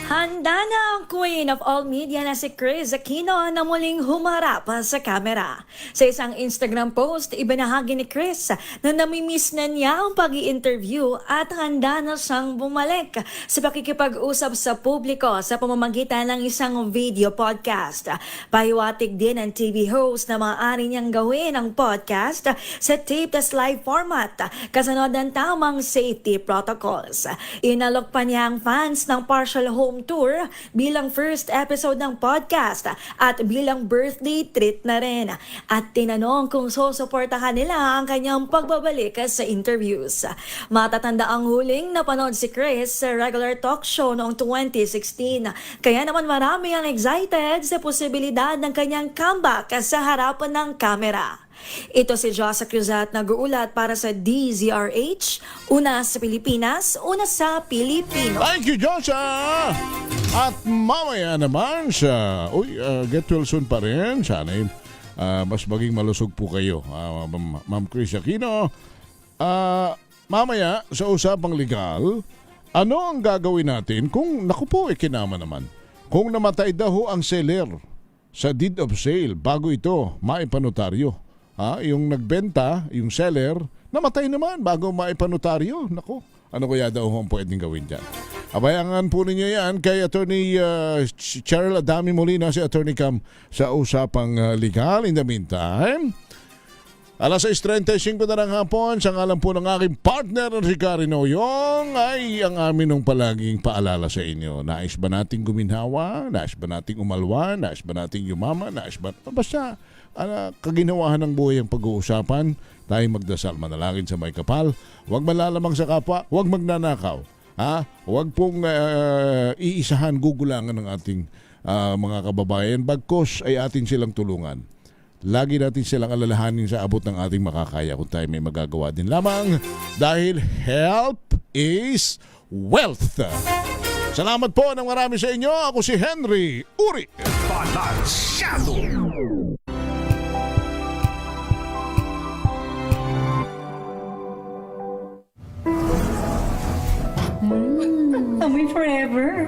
Handa na ang queen of all media na si Chris Aquino na muling humarap sa kamera. Sa isang Instagram post, ibinahagi ni Chris na namimiss na niya ang pag-i-interview at handa na siyang bumalik sa pakikipag-usap sa publiko sa pamamagitan ng isang video podcast. Pahiwatig din ang TV host na maaari niyang gawin ang podcast sa taped live format kasunod ng tamang safety protocols. Inalok pa niya ang fans ng partial home tour bilang first episode ng podcast at bilang birthday treat na rin. At tinanong kung susuportahan nila ang kanyang pagbabalik sa interviews. Matatanda ang huling napanood si Chris sa regular talk show noong 2016. Kaya naman marami ang excited sa posibilidad ng kanyang comeback sa harapan ng kamera. Ito si Josa Cruzat nag-uulat para sa DZRH, una sa Pilipinas, una sa Pilipino. Thank you, Josa! At mamaya naman sa get well soon pa rin. Sana'y mas maging malusog po kayo, Ma'am Chris Aquino. Mamaya sa usapang legal, ano ang gagawin natin kung naku po kinama naman? Kung namatay daw ang seller sa deed of sale bago ito maipanotaryo. Yung nagbenta, yung seller, namatay naman bago maipanotaryo. Naku, ano kaya daw ang pwedeng gawin dyan? Abayangan po ninyo yan kay Attorney Cheryl Adami Molina, si Attorney Cam sa usapang legal. In the meantime, alas 6:35 na ng hapon, sa ngalan po ng aking partner na si Karen Oyong, ay ang amin nung palaging paalala sa inyo. Nais ba nating guminhawa? Nais ba nating umalwa? Nais ba nating yumaman? Nais ba? Basta, kaginawahan ng buhay ang pag-uusapan. Tayo magdasal, manalangin sa may kapal. Huwag malalamang sa kapwa, huwag magnanakaw. Huwag pong iisahan, gugulangan ng ating mga kababayan. Bagkos ay atin silang tulungan. Lagi natin silang alalahanin sa abot ng ating makakaya kung tayo may magagawa din lamang dahil help is wealth. Salamat po ng marami sa inyo. Ako si Henry Uri. Balansyado. Amoy forever.